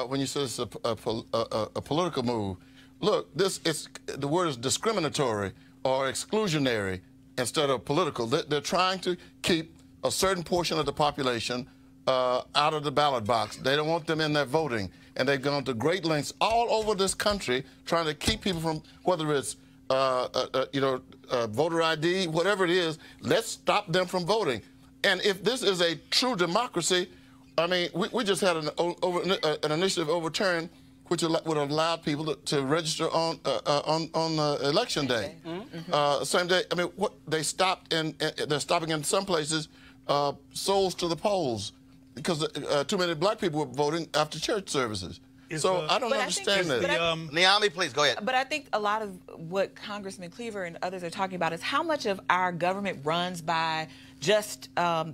Speaker 9: when you say it's a political move. Look, the word is discriminatory or exclusionary instead of political. They're trying to keep a certain portion of the population out of the ballot box. They don't want them in there voting, and they've gone to great lengths all over this country trying to keep people from, whether it's voter ID, whatever it is. Let's stop them from voting. And if this is a true democracy, I mean, we just had an initiative overturned which would allow people to register on election day, same day. I mean, they stopped, and they're stopping in some places souls to the polls, because too many black people were voting after church services. So I don't understand that.
Speaker 1: Niambi, please, go ahead.
Speaker 4: But I think a lot of what Congressman Cleaver and others are talking about is how much of our government runs by just,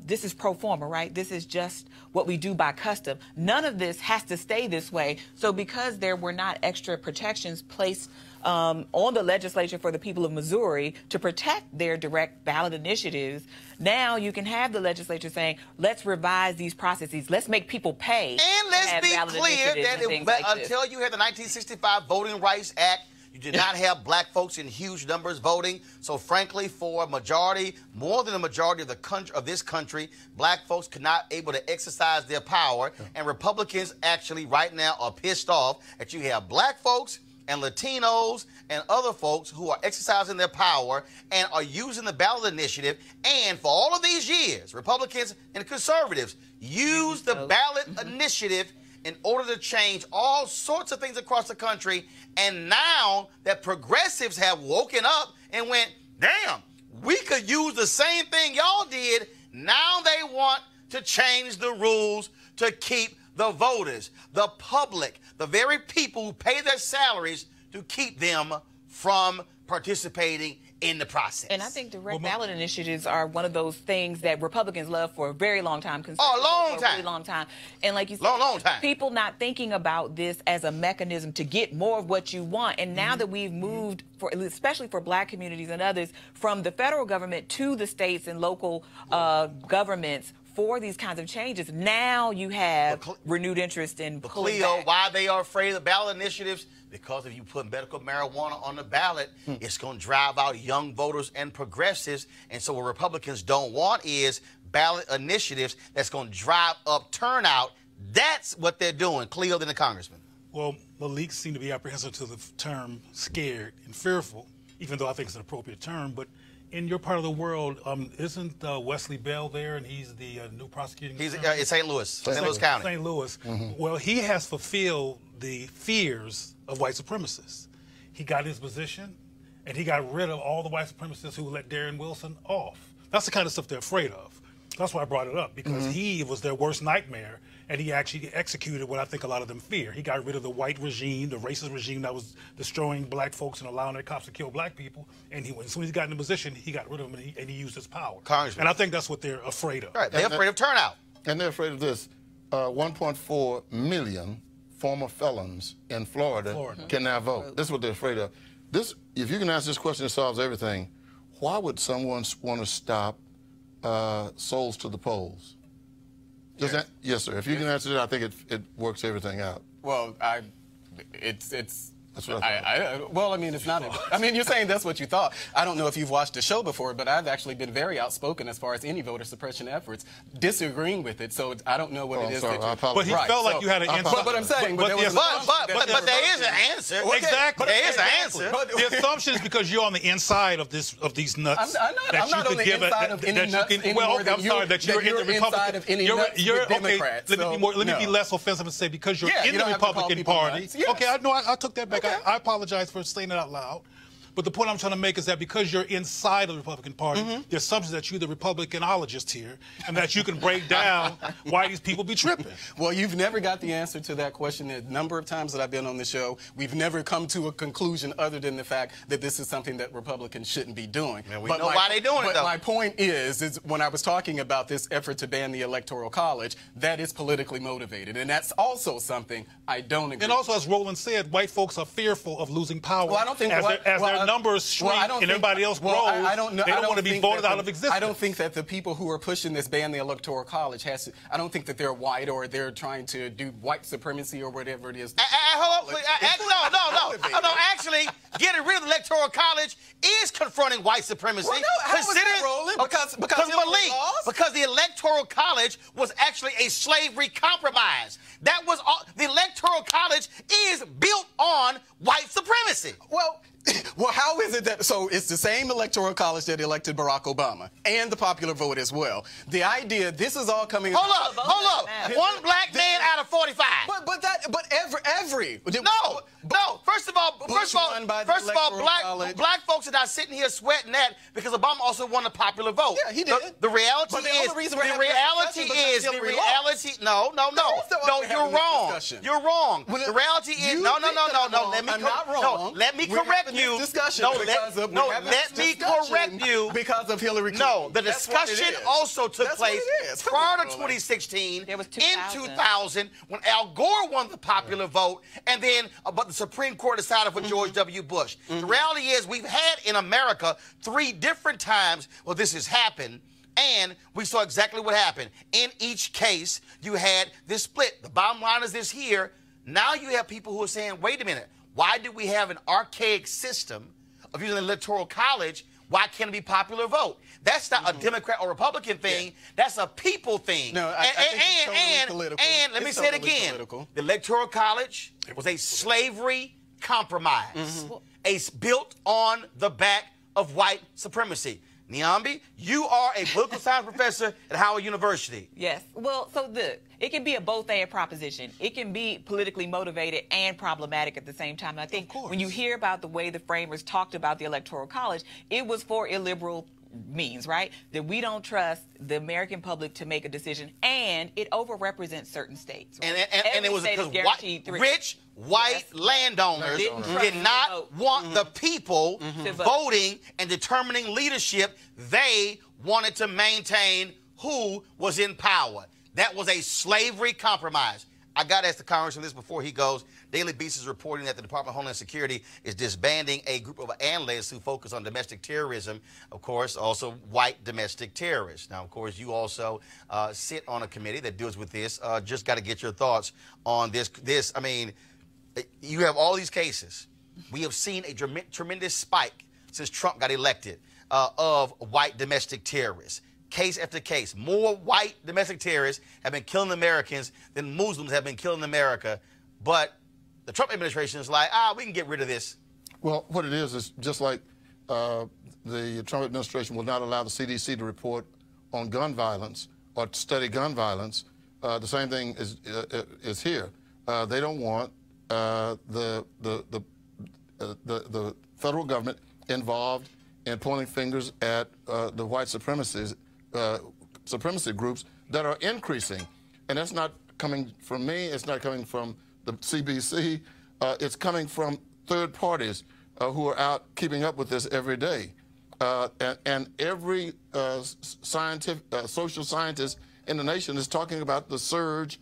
Speaker 4: this is pro forma, right? This is just what we do by custom. None of this has to stay this way. So because there were not extra protections placed on the legislature for the people of Missouri to protect their direct ballot initiatives, now you can have the legislature saying, let's revise these processes. Let's make people pay.
Speaker 1: And let's be clear that until you had the 1965 Voting Rights Act, you did not have black folks in huge numbers voting. So frankly, for a majority, more than a majority of the country, of this country, black folks could not able to exercise their power. And Republicans actually right now are pissed off that you have black folks and Latinos and other folks who are exercising their power and are using the ballot initiative. And for all of these years, Republicans and conservatives use the ballot initiative in order to change all sorts of things across the country. And now that progressives have woken up and went, damn, we could use the same thing y'all did. Now they want to change the rules to keep the voters, the public, the very people who pay their salaries, to keep them from participating in the process.
Speaker 4: And I think direct ballot initiatives are one of those things that Republicans love for a very long time.
Speaker 1: Oh, a long time.
Speaker 4: A really long time. And like you said,
Speaker 1: long time.
Speaker 4: People not thinking about this as a mechanism to get more of what you want. And now that we've moved, especially for black communities and others, from the federal government to the states and local governments for these kinds of changes, now you have renewed interest in pulling back.
Speaker 1: Why they are afraid of the ballot initiatives? Because if you put medical marijuana on the ballot, it's going to drive out young voters and progressives. And so what Republicans don't want is ballot initiatives that's going to drive up turnout. That's what they're doing. Cleo, then the congressman.
Speaker 3: Well, Malik seemed to be apprehensive to the term scared and fearful, even though I think it's an appropriate term. But in your part of the world, isn't Wesley Bell there, and he's the new prosecuting attorney?
Speaker 1: He's in St. Louis, St. Louis County.
Speaker 3: St. Louis. Well, he has fulfilled the fears of white supremacists. He got his position, and he got rid of all the white supremacists who let Darren Wilson off. That's the kind of stuff they're afraid of. That's why I brought it up, because he was their worst nightmare, and he actually executed what I think a lot of them fear. He got rid of the white regime, the racist regime that was destroying black folks and allowing their cops to kill black people. And as soon as he got in the position, he got rid of them, and he used his power.
Speaker 1: Congressman.
Speaker 3: And I think that's what they're afraid of.
Speaker 1: Right, they're afraid of turnout.
Speaker 9: And they're afraid of this. 1.4 million former felons in Florida can now vote. This is what they're afraid of. If you can answer this question, it solves everything. Why would someone want to stop souls to the polls? Yes, sir. If you can answer that, I think it works everything out.
Speaker 5: Well, it's
Speaker 9: That's what I thought.
Speaker 5: Well, I mean, it's not. I mean, you're saying that's what you thought. I don't know if you've watched the show before, but I've actually been very outspoken as far as any voter suppression efforts, disagreeing with it. So I don't know what it is.
Speaker 9: Sorry,
Speaker 3: but he felt like you had an answer.
Speaker 5: But I'm saying,
Speaker 1: but there is an answer.
Speaker 3: Exactly.
Speaker 1: There is an answer.
Speaker 3: The assumption is because you're on the inside of these nuts.
Speaker 5: I'm not on the inside of any nuts anymore than you're in the Republican. Democrats.
Speaker 3: Let me be less offensive and say because you're in the Republican Party. Okay, I know I took that back. I apologize for saying it out loud. But the point I'm trying to make is that because you're inside of the Republican Party, the assumption that you're the Republicanologist here, and that you can break down why these people be tripping.
Speaker 5: Well, you've never got the answer to that question. The number of times that I've been on the show, we've never come to a conclusion other than the fact that this is something that Republicans shouldn't be doing.
Speaker 1: And we know why they're doing it, though.
Speaker 5: But my point is when I was talking about this effort to ban the Electoral College, that is politically motivated, and that's also something I don't agree with.
Speaker 3: And also, as Roland said, white folks are fearful of losing power.
Speaker 5: Well, I don't think
Speaker 3: as their numbers shrink and everybody else grows.
Speaker 5: I don't know.
Speaker 3: They don't want to be voted out of existence.
Speaker 5: I don't think that the people who are pushing this ban the Electoral College I don't think that they're white or they're trying to do white supremacy or whatever it is.
Speaker 1: Hold on, no. Actually, getting rid of the Electoral College is confronting white supremacy.
Speaker 5: Well, no, how is that, Roland?
Speaker 1: Because the Electoral College was actually a slavery compromise. That was all. The Electoral College is built on white supremacy.
Speaker 5: Well, how is it that, so it's the same Electoral College that elected Barack Obama and the popular vote as well. The idea, this is all coming.
Speaker 1: Hold up. One black man out of 45. No. First of all, black folks are not sitting here sweating that because Obama also won the popular vote.
Speaker 5: Yeah, he did.
Speaker 1: The reality
Speaker 5: but the
Speaker 1: is,
Speaker 5: only reason we're having this discussion is because
Speaker 1: no, you're wrong. You're wrong. The reality is, no.
Speaker 5: I'm not wrong.
Speaker 1: Let me correct you. Let me correct you.
Speaker 5: Because of Hillary Clinton.
Speaker 1: No, the discussion also took place prior to 2016, in 2000, when Al Gore won the popular vote, and then but the Supreme Court decided for George W. Bush. The reality is we've had in America 3 different times where this has happened, and we saw exactly what happened. In each case, you had this split. The bottom line is this here. Now you have people who are saying, wait a minute, why do we have an archaic system of using the Electoral College? Why can't it be popular vote? That's not a Democrat or Republican thing. Yeah. That's a people thing.
Speaker 5: No, I think it's totally political.
Speaker 1: And let me say it again.
Speaker 5: Political.
Speaker 1: The Electoral College was a slavery compromise. Built on the back of white supremacy. Niambi, you are a political science professor at Howard University.
Speaker 4: Yes. Well, so it can be a both-and proposition. It can be politically motivated and problematic at the same time. And I think when you hear about the way the framers talked about the Electoral College, it was for illiberal means, right? That we don't trust the American public to make a decision, and it overrepresents certain states. Right?
Speaker 1: And it was because rich white landowners did not want the people voting and determining leadership. They wanted to maintain who was in power. That was a slavery compromise. I got to ask the Congressman this before he goes. Daily Beast is reporting that the Department of Homeland Security is disbanding a group of analysts who focus on domestic terrorism, of course, also white domestic terrorists. Now, of course, you also sit on a committee that deals with this. Just got to get your thoughts on this. I mean, you have all these cases. We have seen a tremendous spike since Trump got elected of white domestic terrorists. Case after case, more white domestic terrorists have been killing Americans than Muslims have been killing America. But the Trump administration is like, we can get rid of this.
Speaker 9: Well, what it is just like the Trump administration will not allow the CDC to report on gun violence or to study gun violence. The same thing is here. They don't want the federal government involved in pointing fingers at the white supremacy groups that are increasing. And that's not coming from me. It's not coming from the CBC. It's coming from third parties who are out keeping up with this every day. And every social scientist in the nation is talking about the surge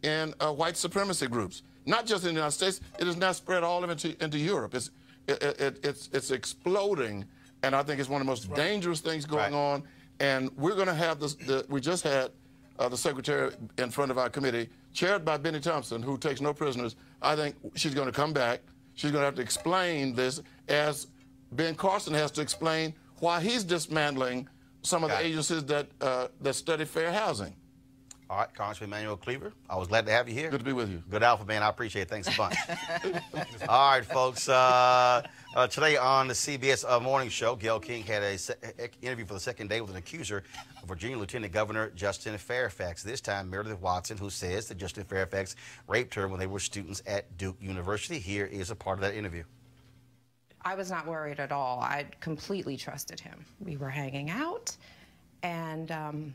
Speaker 9: in white supremacy groups. Not just in the United States. It has now spread all into Europe. It's exploding. And I think it's one of the most dangerous things going on. And we're going to have this. We just had the secretary in front of our committee, chaired by Benny Thompson, who takes no prisoners. I think she's going to come back. She's going to have to explain this, as Ben Carson has to explain why he's dismantling some of the agencies that study fair housing.
Speaker 1: All right, Congressman Emanuel Cleaver, I was glad to have you here.
Speaker 9: Good to be with you.
Speaker 1: Good alpha, man. I appreciate it. Thanks a bunch. All right, folks. Today on the CBS Morning Show, Gayle King had an interview for the second day with an accuser of Virginia Lieutenant Governor Justin Fairfax. This time, Meredith Watson, who says that Justin Fairfax raped her when they were students at Duke University. Here is a part of that interview.
Speaker 10: I was not worried at all. I completely trusted him. We were hanging out, and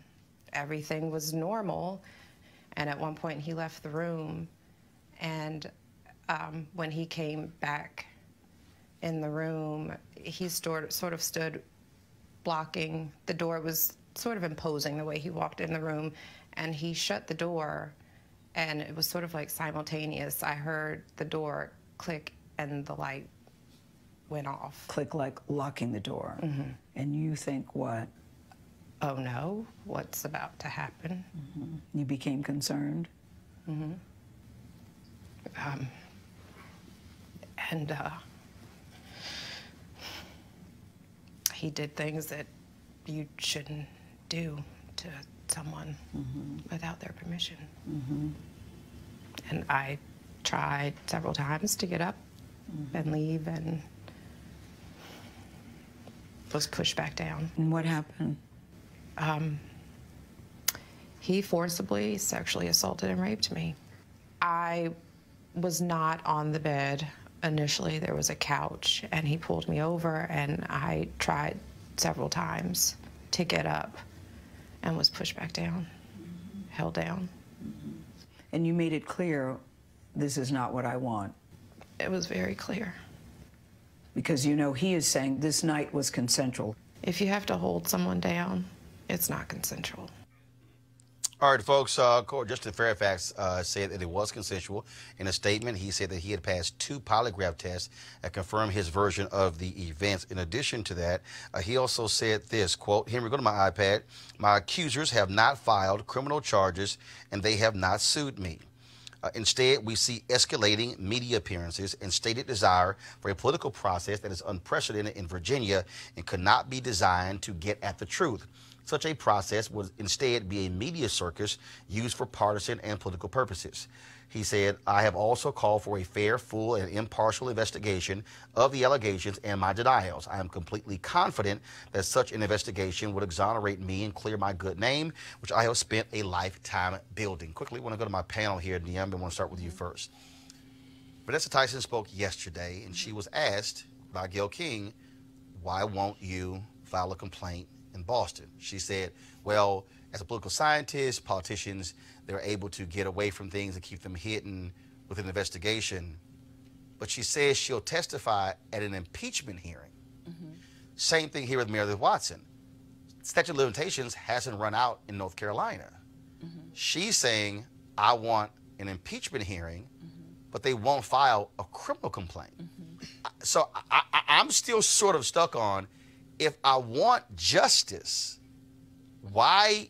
Speaker 10: everything was normal. And at one point, he left the room, and when he came back in the room, he sort of stood blocking the door. It was sort of imposing the way he walked in the room, and he shut the door, and it was sort of like simultaneous. I heard the door click and the light went off.
Speaker 11: Click like locking the door.
Speaker 10: Mm-hmm.
Speaker 11: And you think what?
Speaker 10: Oh no, what's about to happen?
Speaker 11: Mm-hmm. You became concerned?
Speaker 10: Mm-hmm. And he did things that you shouldn't do to someone without their permission. And I tried several times to get up and leave, and was pushed back down.
Speaker 11: And what happened?
Speaker 10: He forcibly sexually assaulted and raped me. I was not on the bed initially. There was a couch, and he pulled me over, and I tried several times to get up and was pushed back down, held down.
Speaker 11: And you made it clear, this is not what I want.
Speaker 10: It was very clear.
Speaker 11: Because you know he is saying this night was consensual.
Speaker 10: If you have to hold someone down, it's not consensual.
Speaker 1: All right, folks, Justin Fairfax said that it was consensual. In a statement, he said that he had passed 2 polygraph tests that confirmed his version of the events. In addition to that, he also said this, quote, Henry, go to my iPad. My accusers have not filed criminal charges, and they have not sued me. Instead, we see escalating media appearances and stated desire for a political process that is unprecedented in Virginia and could not be designed to get at the truth. Such a process would instead be a media circus used for partisan and political purposes. He said, I have also called for a fair, full, and impartial investigation of the allegations and my denials. I am completely confident that such an investigation would exonerate me and clear my good name, which I have spent a lifetime building. Quickly, I want to go to my panel here, Niam. I want to start with you first. Vanessa Tyson spoke yesterday, and she was asked by Gayle King, why won't you file a complaint in Boston? She said, well, as a political scientist, politicians, they're able to get away from things and keep them hidden with an investigation. But she says she'll testify at an impeachment hearing. Same thing here with Meredith Watson. Statute of limitations hasn't run out in North Carolina. She's saying, I want an impeachment hearing, but they won't file a criminal complaint. So I'm still sort of stuck on, if I want justice, why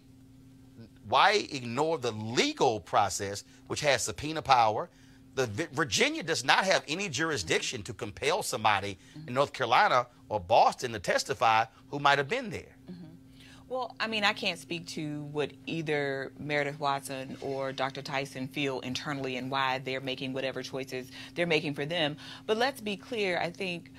Speaker 1: ignore the legal process, which has subpoena power? Virginia does not have any jurisdiction to compel somebody in North Carolina or Boston to testify who might have been there.
Speaker 4: Well, I mean, I can't speak to what either Meredith Watson or Dr. Tyson feel internally and why they're making whatever choices they're making for them. But let's be clear, I think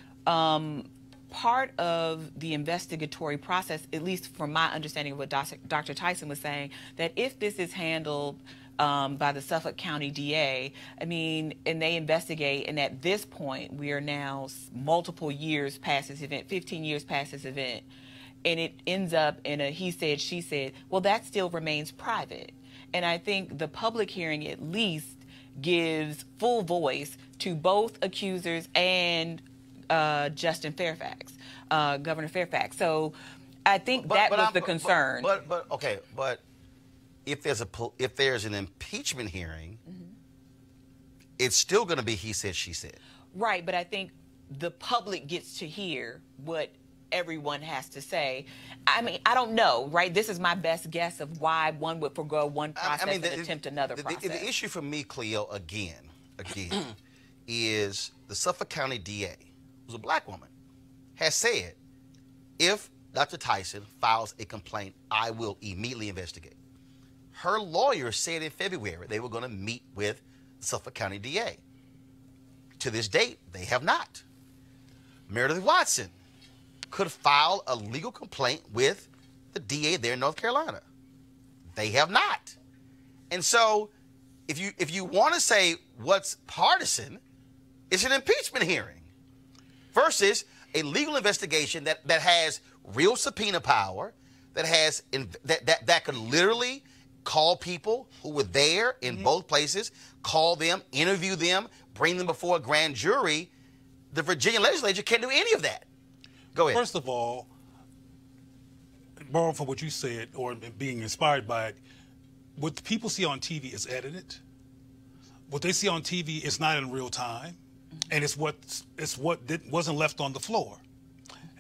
Speaker 4: part of the investigatory process, at least from my understanding of what Dr. Tyson was saying, that if this is handled by the Suffolk County DA, I mean, and they investigate, and at this point, we are now multiple years past this event, 15 years past this event, and it ends up in a he said, she said, well, that still remains private. And I think the public hearing at least gives full voice to both accusers and Justin Fairfax, Governor Fairfax. So I think that was the concern.
Speaker 1: But if there's an impeachment hearing, it's still going to be he said, she said.
Speaker 4: Right, but I think the public gets to hear what everyone has to say. I mean, I don't know, right? This is my best guess of why one would forgo one process and attempt another process.
Speaker 1: The issue for me, Cleo, again, is the Suffolk County DA, who's a black woman, has said, if Dr. Tyson files a complaint, I will immediately investigate. Her lawyer said in February they were going to meet with the Suffolk County DA. To this date, they have not. Meredith Watson could file a legal complaint with the DA there in North Carolina. They have not. And so if you want to say what's partisan, it's an impeachment hearing. versus a legal investigation that has real subpoena power, that has that could literally call people who were there in both places, call them, interview them, bring them before a grand jury. The Virginia legislature can't do any of that. Go ahead.
Speaker 3: First of all, borrowing from what you said or being inspired by it, what people see on TV is edited. What they see on TV is not in real time, and it's what wasn't left on the floor.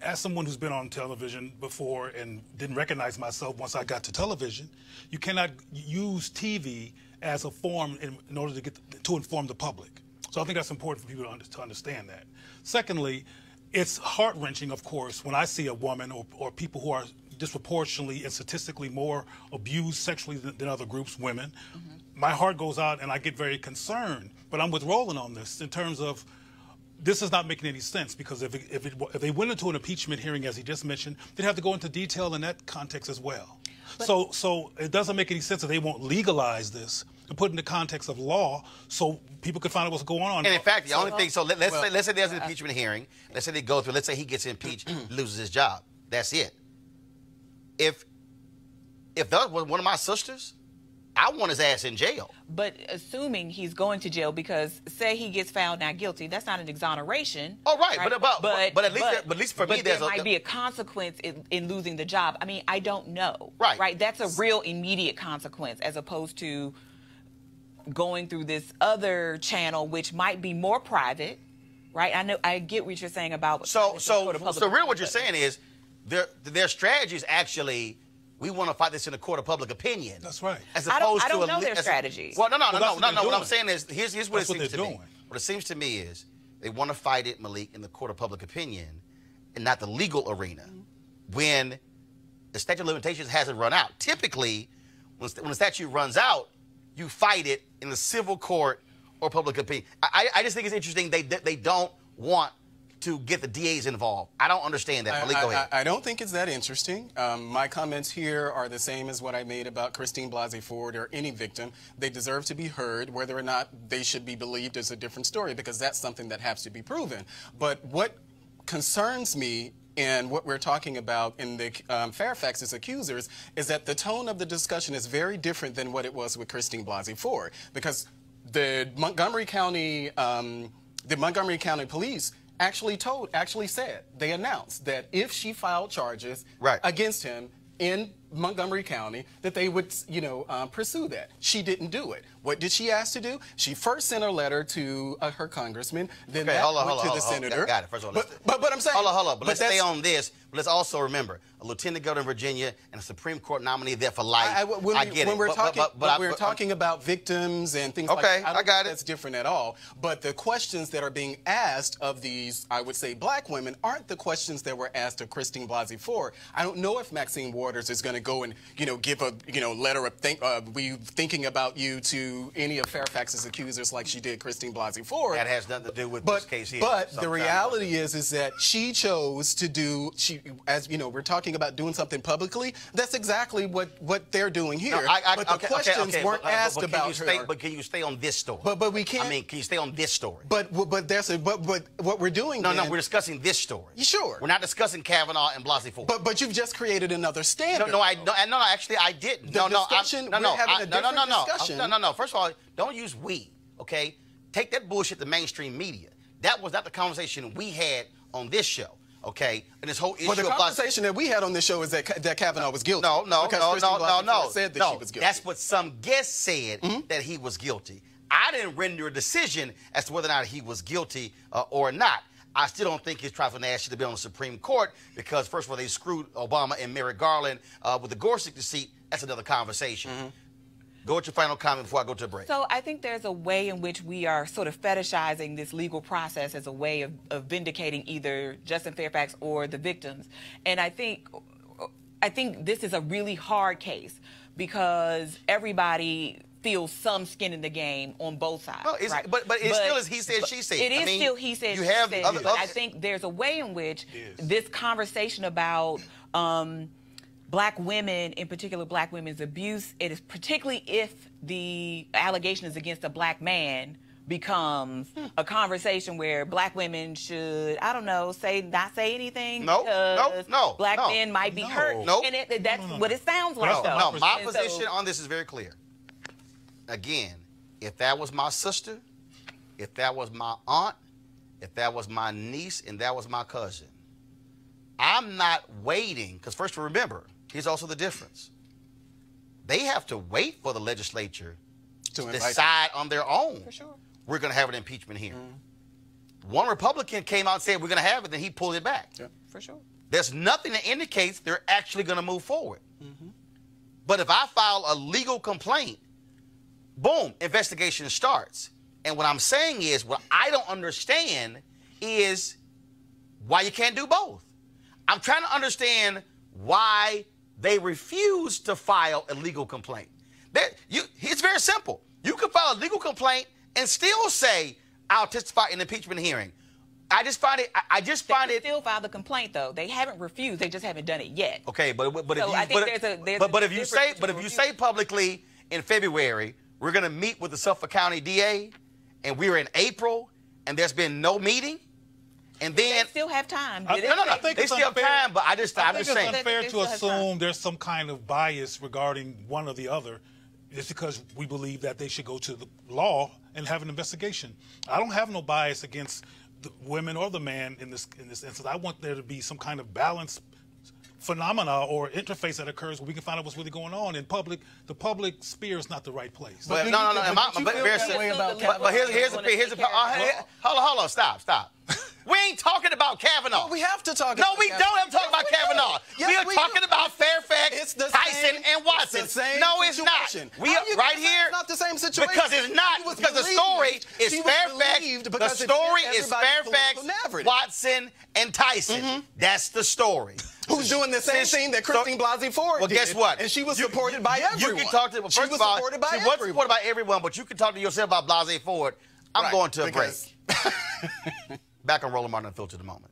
Speaker 3: As someone who's been on television before and didn't recognize myself once I got to television, you cannot use TV as a form in order to inform the public. So I think that's important for people to understand that. Secondly, it's heart-wrenching, of course, when I see a woman or people who are disproportionately and statistically more abused sexually than other groups, women. My heart goes out and I get very concerned. But I'm with Roland on this in terms of this is not making any sense, because if they went into an impeachment hearing, as he just mentioned, they'd have to go into detail in that context as well. So it doesn't make any sense that they won't legalize this and put it in the context of law so people can find out what's going on.
Speaker 1: And in fact, the only thing, so let's say there's an impeachment hearing. Let's say they go through, let's say he gets impeached, loses his job. That's it. If that was one of my sisters, I want his ass in jail.
Speaker 4: But assuming he's going to jail, because say he gets found not guilty, that's not an exoneration.
Speaker 1: Oh, right. But at least for me,
Speaker 4: there might be a consequence in losing the job. I mean, I don't know.
Speaker 1: Right.
Speaker 4: Right. That's a real immediate consequence, as opposed to going through this other channel, which might be more private. Right. I get what you're saying about.
Speaker 1: So really, what you're saying is their strategy is actually, we want to fight this in a court of public opinion.
Speaker 3: That's right.
Speaker 1: As opposed
Speaker 4: I don't know their strategy.
Speaker 1: Well, no. What I'm saying is, here's what it seems to me. What it seems to me is they want to fight it, Malik, in the court of public opinion and not the legal arena. When the statute of limitations hasn't run out. Typically, when the statute runs out, you fight it in the civil court or public opinion. I just think it's interesting they don't want to get the DAs involved. I don't understand that. Malik, go ahead.
Speaker 5: I don't think it's that interesting. My comments here are the same as what I made about Christine Blasey Ford or any victim. They deserve to be heard. Whether or not they should be believed is a different story, because that's something that has to be proven. But what concerns me and what we're talking about in the Fairfax's accusers is that the tone of the discussion is very different than what it was with Christine Blasey Ford, because the Montgomery County Police actually said, they announced that if she filed charges against him in Montgomery County, that they would, pursue that. She didn't do it. What did she ask to do? She first sent a letter to her congressman, then went to the senator.
Speaker 1: Got it. First of all,
Speaker 5: but I'm saying,
Speaker 1: hold on. But let's stay on this. But let's also remember, a lieutenant governor in Virginia and a Supreme Court nominee there for life. I get it.
Speaker 5: We're talking about victims and things like that. I got it. That's different at all. But the questions that are being asked of these, I would say, black women, aren't the questions that were asked of Christine Blasey Ford. I don't know if Maxine Waters is going to go and give a letter of we thinking about you to any of Fairfax's accusers like she did Christine Blasey Ford.
Speaker 1: That has nothing to do with this case here.
Speaker 5: But the reality is that she chose to do, as we're talking about doing something publicly. That's exactly what they're doing here. But the questions weren't asked about her.
Speaker 1: But can you stay on this story?
Speaker 5: But we can't.
Speaker 1: I mean, can you stay on this story?
Speaker 5: But what we're doing?
Speaker 1: No, we're discussing this story.
Speaker 5: Sure.
Speaker 1: We're not discussing Kavanaugh and Blasey Ford.
Speaker 5: But you've just created another standard.
Speaker 1: No, actually, I didn't.
Speaker 5: We're having a different discussion.
Speaker 1: No. First of all, don't use we, okay? Take that bullshit to mainstream media. That was not the conversation we had on this show, okay? And this whole issue
Speaker 5: the conversation that we had on this show is that Kavanaugh was guilty.
Speaker 1: No.
Speaker 5: Said that she was guilty.
Speaker 1: That's what some guests said, that he was guilty. I didn't render a decision as to whether or not he was guilty or not. I still don't think his trifling ass should have been on the Supreme Court, because, first of all, they screwed Obama and Merrick Garland with the Gorsuch seat. That's another conversation. Go with your final comment before I go to a break.
Speaker 4: So I think there's a way in which we are sort of fetishizing this legal process as a way of vindicating either Justin Fairfax or the victims. And I think this is a really hard case, because everybody feels some skin in the game on both sides.
Speaker 1: No, but it still is he said, she said.
Speaker 4: It is still he said, she said. But I think there's a way in which this conversation about black women, in particular black women's abuse, it is particularly if the allegation is against a black man, becomes a conversation where black women should, I don't know, not say anything.
Speaker 1: No,
Speaker 4: black men might be hurt. And that's what it sounds like, though.
Speaker 1: No, my position on this is very clear. Again, if that was my sister, if that was my aunt, if that was my niece, and that was my cousin, I'm not waiting, because first remember, here's also the difference. They have to wait for the legislature to decide on their own.
Speaker 4: For sure.
Speaker 1: We're going to have an impeachment hearing. One Republican came out and said we're going to have it, then he pulled it back.
Speaker 5: Yeah.
Speaker 4: For sure.
Speaker 1: There's nothing that indicates they're actually going to move forward. But if I file a legal complaint, boom, investigation starts. And what I'm saying is, what I don't understand is why you can't do both. I'm trying to understand why they refuse to file a legal complaint. It's very simple. You can file a legal complaint and still say, I'll testify in an impeachment hearing. I just find it. They
Speaker 4: still file the complaint, though. They haven't refused. They just haven't done it yet.
Speaker 1: Okay, but if you say publicly in February we're going to meet with the Suffolk County DA, and we're in April, and there's been no meeting, and then
Speaker 4: they still have time.
Speaker 3: I think
Speaker 1: they still have time, but I'm just saying.
Speaker 3: It's unfair to assume there's some kind of bias regarding one or the other. It's because we believe that they should go to the law and have an investigation. I don't have no bias against the women or the man in this instance. I want there to be some kind of balanced phenomena or interface that occurs where we can find out what's really going on in public. The public sphere is not the right place.
Speaker 1: But here's the hold on, stop. We ain't talking about Kavanaugh.
Speaker 5: Oh, we have to talk.
Speaker 1: No, we don't have to talk about Kavanaugh.
Speaker 5: Yes,
Speaker 1: we are talking about Fairfax, Tyson, and Watson.
Speaker 5: No,
Speaker 1: it's not. We are right here.
Speaker 5: It's not the same situation.
Speaker 1: Because it's not. Because the story is Fairfax. The story is Fairfax, Watson, and Tyson. That's the story.
Speaker 5: Who's doing the same thing that Christine Blasey Ford did?
Speaker 1: Well, guess what?
Speaker 5: And she was supported by everyone.
Speaker 1: You can talk to. First of all, she was supported by everyone, but you can talk to yourself about Blasey Ford. I'm going to a break. Back on Roland Martin Unfiltered in a moment.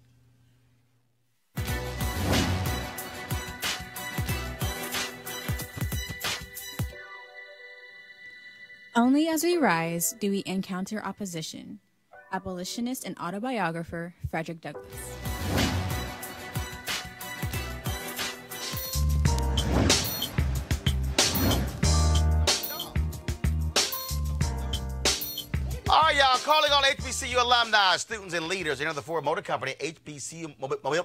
Speaker 12: Only as we rise do we encounter opposition. Abolitionist and autobiographer Frederick Douglass.
Speaker 1: All right, y'all, calling on HBCU alumni, students, and leaders enter the Ford Motor Company HBCU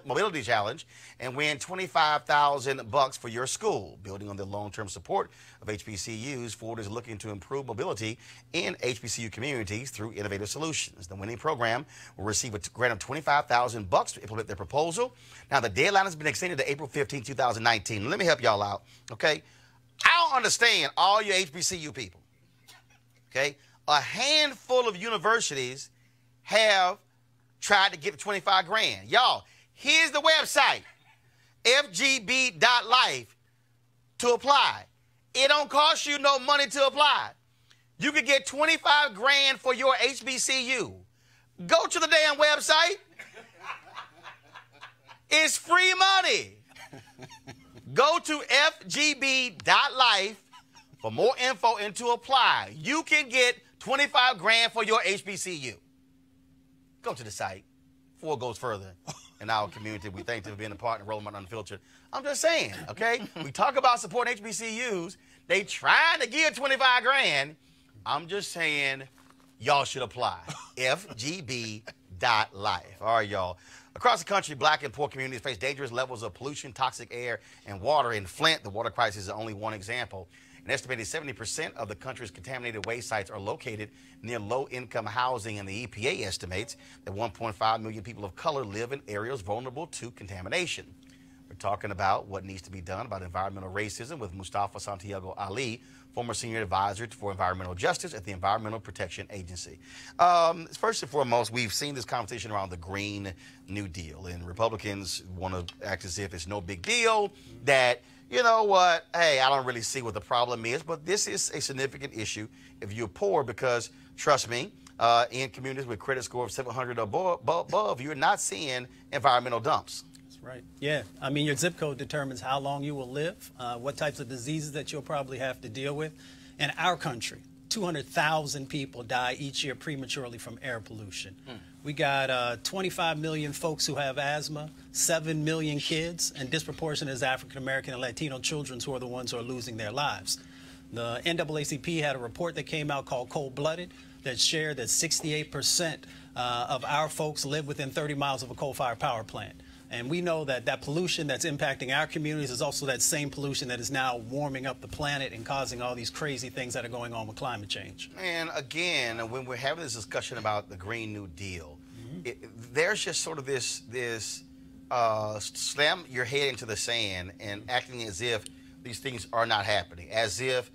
Speaker 1: Mobility Challenge and win $25,000 for your school. Building on the long-term support of HBCUs, Ford is looking to improve mobility in HBCU communities through innovative solutions. The winning program will receive a grant of $25,000 to implement their proposal. Now, the deadline has been extended to April 15, 2019. Let me help y'all out, okay? I don't understand all you HBCU people, okay? A handful of universities have tried to get 25 grand. Y'all, here's the website, fgb.life, to apply. It don't cost you no money to apply. You could get 25 grand for your HBCU. Go to the damn website. It's free money. Go to fgb.life for more info and to apply. You can get 25 grand for your HBCU. Go to the site. Ford goes further in our community. We thank them for being a part of Roland Unfiltered. I'm just saying, okay? We talk about supporting HBCUs. They trying to give 25 grand. I'm just saying, y'all should apply. fgb.life. All right, y'all. Across the country, black and poor communities face dangerous levels of pollution, toxic air, and water. In Flint, the water crisis is only one example. An estimated 70% of the country's contaminated waste sites are located near low-income housing, and the EPA estimates that 1.5 million people of color live in areas vulnerable to contamination. We're talking about what needs to be done about environmental racism with Mustafa Santiago Ali, former senior advisor for environmental justice at the Environmental Protection Agency. First and foremost, we've seen this conversation around the Green New Deal, and Republicans want to act as if it's no big deal, that you know what, hey, I don't really see what the problem is, but this is a significant issue if you're poor because, trust me, in communities with credit score of 700 or above, you're not seeing environmental dumps.
Speaker 13: That's right. Yeah. I mean, your zip code determines how long you will live, what types of diseases that you'll probably have to deal with. In our country, 200,000 people die each year prematurely from air pollution. We got 25 million folks who have asthma, 7 million kids, and disproportionate is African American and Latino children who are the ones who are losing their lives. The NAACP had a report that came out called Cold Blooded that shared that 68% of our folks live within 30 miles of a coal-fired power plant. And we know that that pollution that's impacting our communities is also that same pollution that is now warming up the planet and causing all these crazy things that are going on with climate change.
Speaker 1: And again, when we're having this discussion about the Green New Deal, there's just sort of this slam your head into the sand and acting as if these things are not happening, as if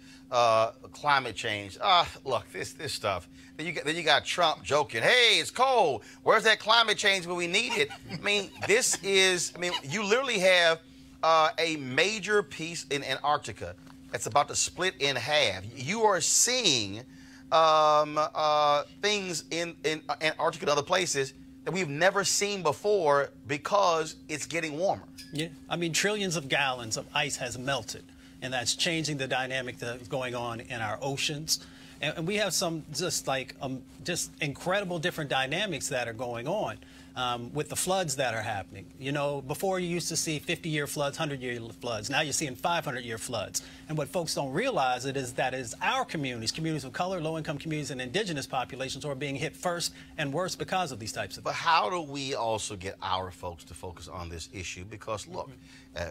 Speaker 1: climate change, look, this stuff. Then you got Trump joking, hey, it's cold. Where's that climate change when we need it? I mean, you literally have a major piece in Antarctica that's about to split in half. You are seeing things in Antarctica and other places that we've never seen before because it's getting warmer.
Speaker 13: Yeah, I mean, trillions of gallons of ice has melted, and that's changing the dynamic that's going on in our oceans. And we have some just incredible different dynamics that are going on with the floods that are happening. You know, before you used to see 50-year floods, 100-year floods. Now you're seeing 500-year floods. And what folks don't realize is that it's our communities of color, low-income communities, and indigenous populations who are being hit first and worse because of these types of things.
Speaker 1: But how do we also get our folks to focus on this issue? Because, look,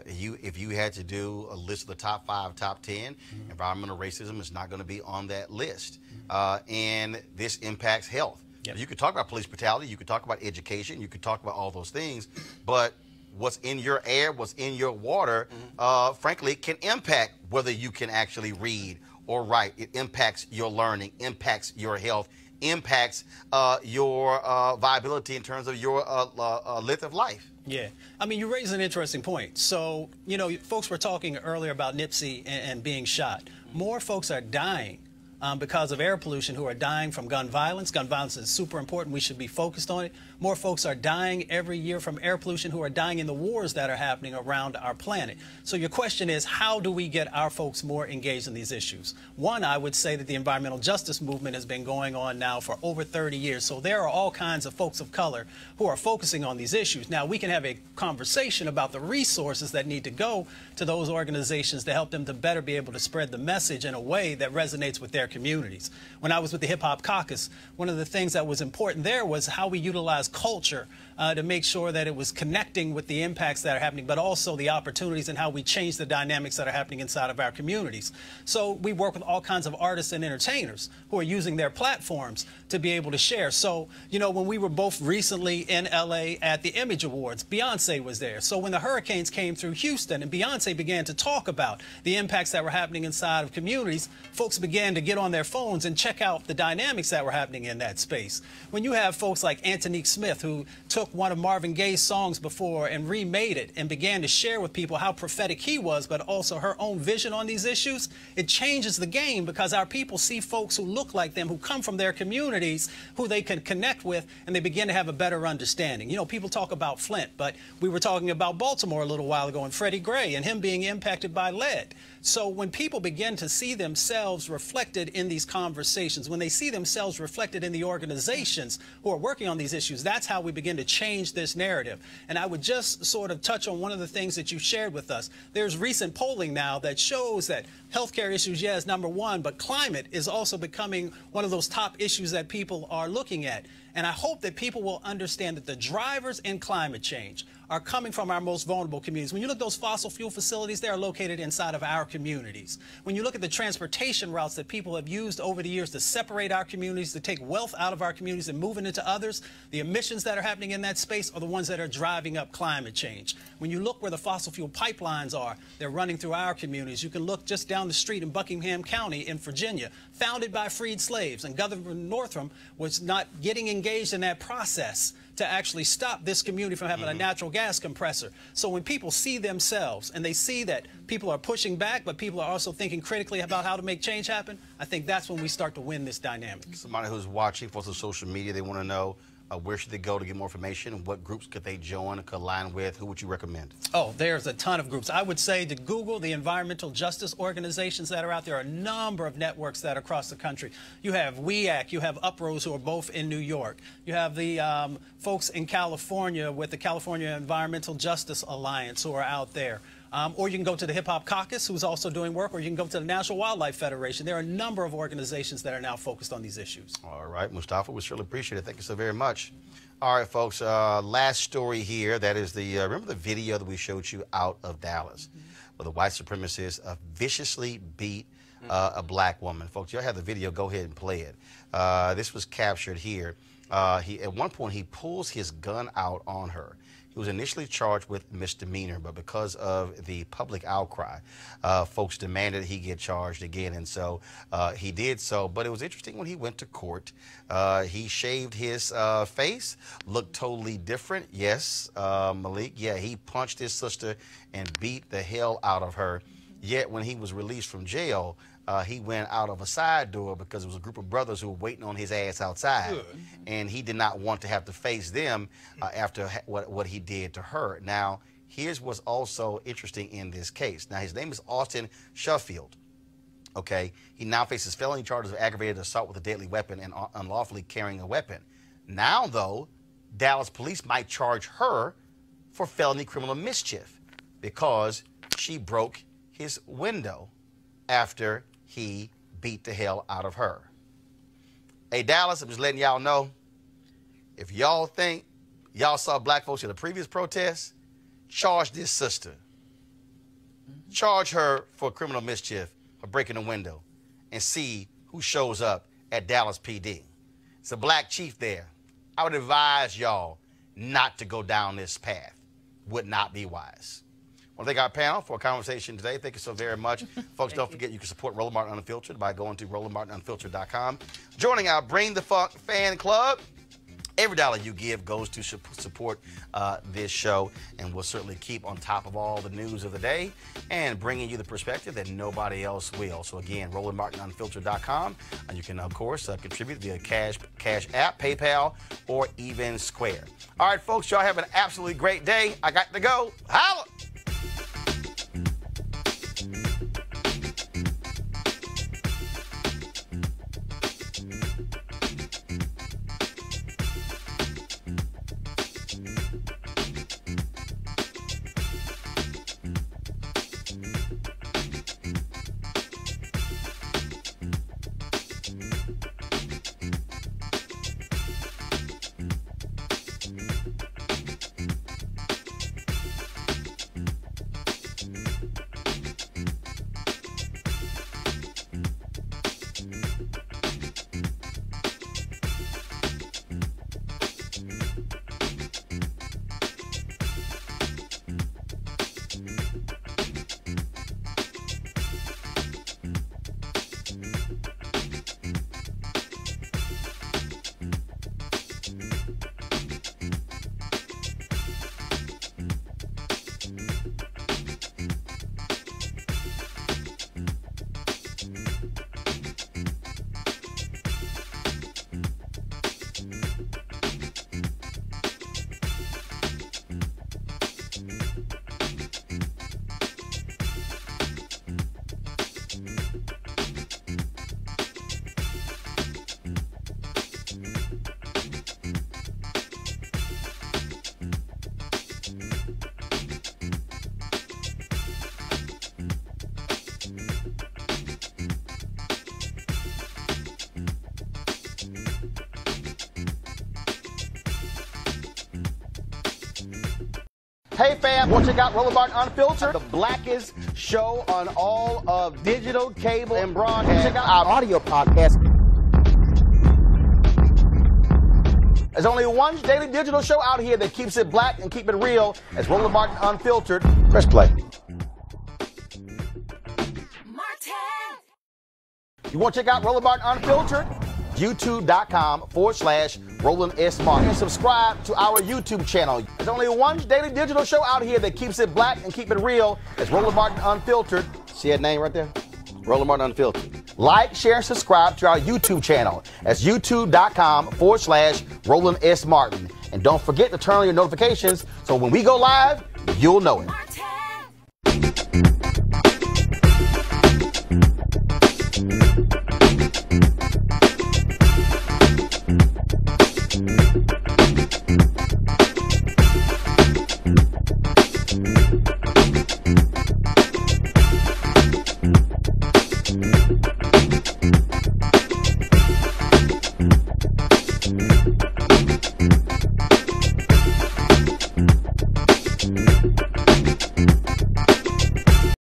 Speaker 1: if you had to do a list of the top 5, top 10, environmental racism is not going to be on that list. And this impacts health. Yep. You could talk about police brutality, you could talk about education, you could talk about all those things, but what's in your air, what's in your water, frankly, can impact whether you can actually read or write. It impacts your learning, impacts your health, impacts your viability in terms of your length of life.
Speaker 13: Yeah. I mean, you raise an interesting point. So, you know, folks were talking earlier about Nipsey and being shot. More folks are dying because of air pollution who are dying from gun violence. Gun violence is super important. We should be focused on it. More folks are dying every year from air pollution who are dying in the wars that are happening around our planet. So your question is, how do we get our folks more engaged in these issues? One, I would say that the environmental justice movement has been going on now for over 30 years. So there are all kinds of folks of color who are focusing on these issues. Now, we can have a conversation about the resources that need to go to those organizations to help them to better be able to spread the message in a way that resonates with their communities. When I was with the Hip Hop Caucus, one of the things that was important there was how we utilize culture to make sure that it was connecting with the impacts that are happening, but also the opportunities and how we change the dynamics that are happening inside of our communities. So we work with all kinds of artists and entertainers who are using their platforms to be able to share. So, you know, when we were both recently in LA at the Image Awards, Beyonce was there. So when the hurricanes came through Houston and Beyonce began to talk about the impacts that were happening inside of communities, folks began to get on their phones and check out the dynamics that were happening in that space. When you have folks like Antonique Smith, who took one of Marvin Gaye's songs before and remade it and began to share with people how prophetic he was, but also her own vision on these issues, it changes the game because our people see folks who look like them, who come from their communities, who they can connect with, and they begin to have a better understanding. You know, people talk about Flint, but we were talking about Baltimore a little while ago and Freddie Gray and him being impacted by lead. So when people begin to see themselves reflected in these conversations, when they see themselves reflected in the organizations who are working on these issues, that's how we begin to change this narrative. And I would just sort of touch on one of the things that you shared with us. There's recent polling now that shows that healthcare issues, yeah, is number one, but climate is also becoming one of those top issues that people are looking at. And I hope that people will understand that the drivers in climate change are coming from our most vulnerable communities. When you look at those fossil fuel facilities, they are located inside of our communities. When you look at the transportation routes that people have used over the years to separate our communities, to take wealth out of our communities and move it into others, the emissions that are happening in that space are the ones that are driving up climate change. When you look where the fossil fuel pipelines are, they're running through our communities. You can look just down the street in Buckingham County in Virginia, founded by freed slaves, and Governor Northam was not getting engaged in that process to actually stop this community from having a natural gas compressor. So when people see themselves and they see that people are pushing back, but people are also thinking critically about how to make change happen, I think that's when we start to win this dynamic.
Speaker 1: Somebody who's watching for social media, they want to know, Where should they go to get more information? What groups could they join, could align with? Who would you recommend?
Speaker 13: Oh, there's a ton of groups. I would say to Google the environmental justice organizations that are out there. A number of networks that are across the country. You have WEAC, you have Uprose, who are both in New York. You have the folks in California with the California Environmental Justice Alliance who are out there. Or you can go to the Hip Hop Caucus, who's also doing work, or you can go to the National Wildlife Federation. There are a number of organizations that are now focused on these issues.
Speaker 1: All right, Mustafa, we surely appreciate it. Thank you so very much. All right, folks, last story here. That is the, remember the video that we showed you out of Dallas, where the white supremacists viciously beat a black woman. Folks, y'all have the video. Go ahead and play it. This was captured here. At one point, he pulls his gun out on her. He was initially charged with misdemeanor, but because of the public outcry, folks demanded he get charged again, and so he did so. But it was interesting when he went to court. He shaved his face, looked totally different. Yes, Malik, yeah, he punched his sister and beat the hell out of her. Yet when he was released from jail, he went out of a side door because there was a group of brothers who were waiting on his ass outside. Good. And he did not want to have to face them after what he did to her. Now, here's what's also interesting in this case. Now, his name is Austin Sheffield. Okay, he now faces felony charges of aggravated assault with a deadly weapon and unlawfully carrying a weapon. Now, though, Dallas police might charge her for felony criminal mischief because she broke his window after he beat the hell out of her. Hey, Dallas, I'm just letting y'all know, if y'all think y'all saw black folks in the previous protest, charge this sister. Charge her for criminal mischief for breaking a window and see who shows up at Dallas PD. It's a black chief there. I would advise y'all not to go down this path. Would not be wise. I want to thank our panel for a conversation today. Thank you so very much. Folks, don't forget you can support Roland Martin Unfiltered by going to RolandMartinUnfiltered.com. Joining our Bring the Funk fan club. Every dollar you give goes to support this show, and we'll certainly keep on top of all the news of the day and bringing you the perspective that nobody else will. So again, RolandMartinUnfiltered.com, and you can, of course, contribute via Cash App, PayPal, or even Square. All right, folks, y'all have an absolutely great day. I got to go. Holla! Hey fam, want to check out Roland Martin Unfiltered, the blackest show on all of digital, cable, and broadcast. Check out our audio podcast. There's only one daily digital show out here that keeps it black and keep it real. It's Roland Martin Unfiltered. Press play. You want to check out Roland Martin Unfiltered? YouTube.com/Roland S. Martin. And subscribe to our YouTube channel. There's only one daily digital show out here that keeps it black and keep it real. It's Roland Martin Unfiltered. See that name right there? Roland Martin Unfiltered. Like, share, and subscribe to our YouTube channel. That's youtube.com/Roland S. Martin. And don't forget to turn on your notifications so when we go live, you'll know it.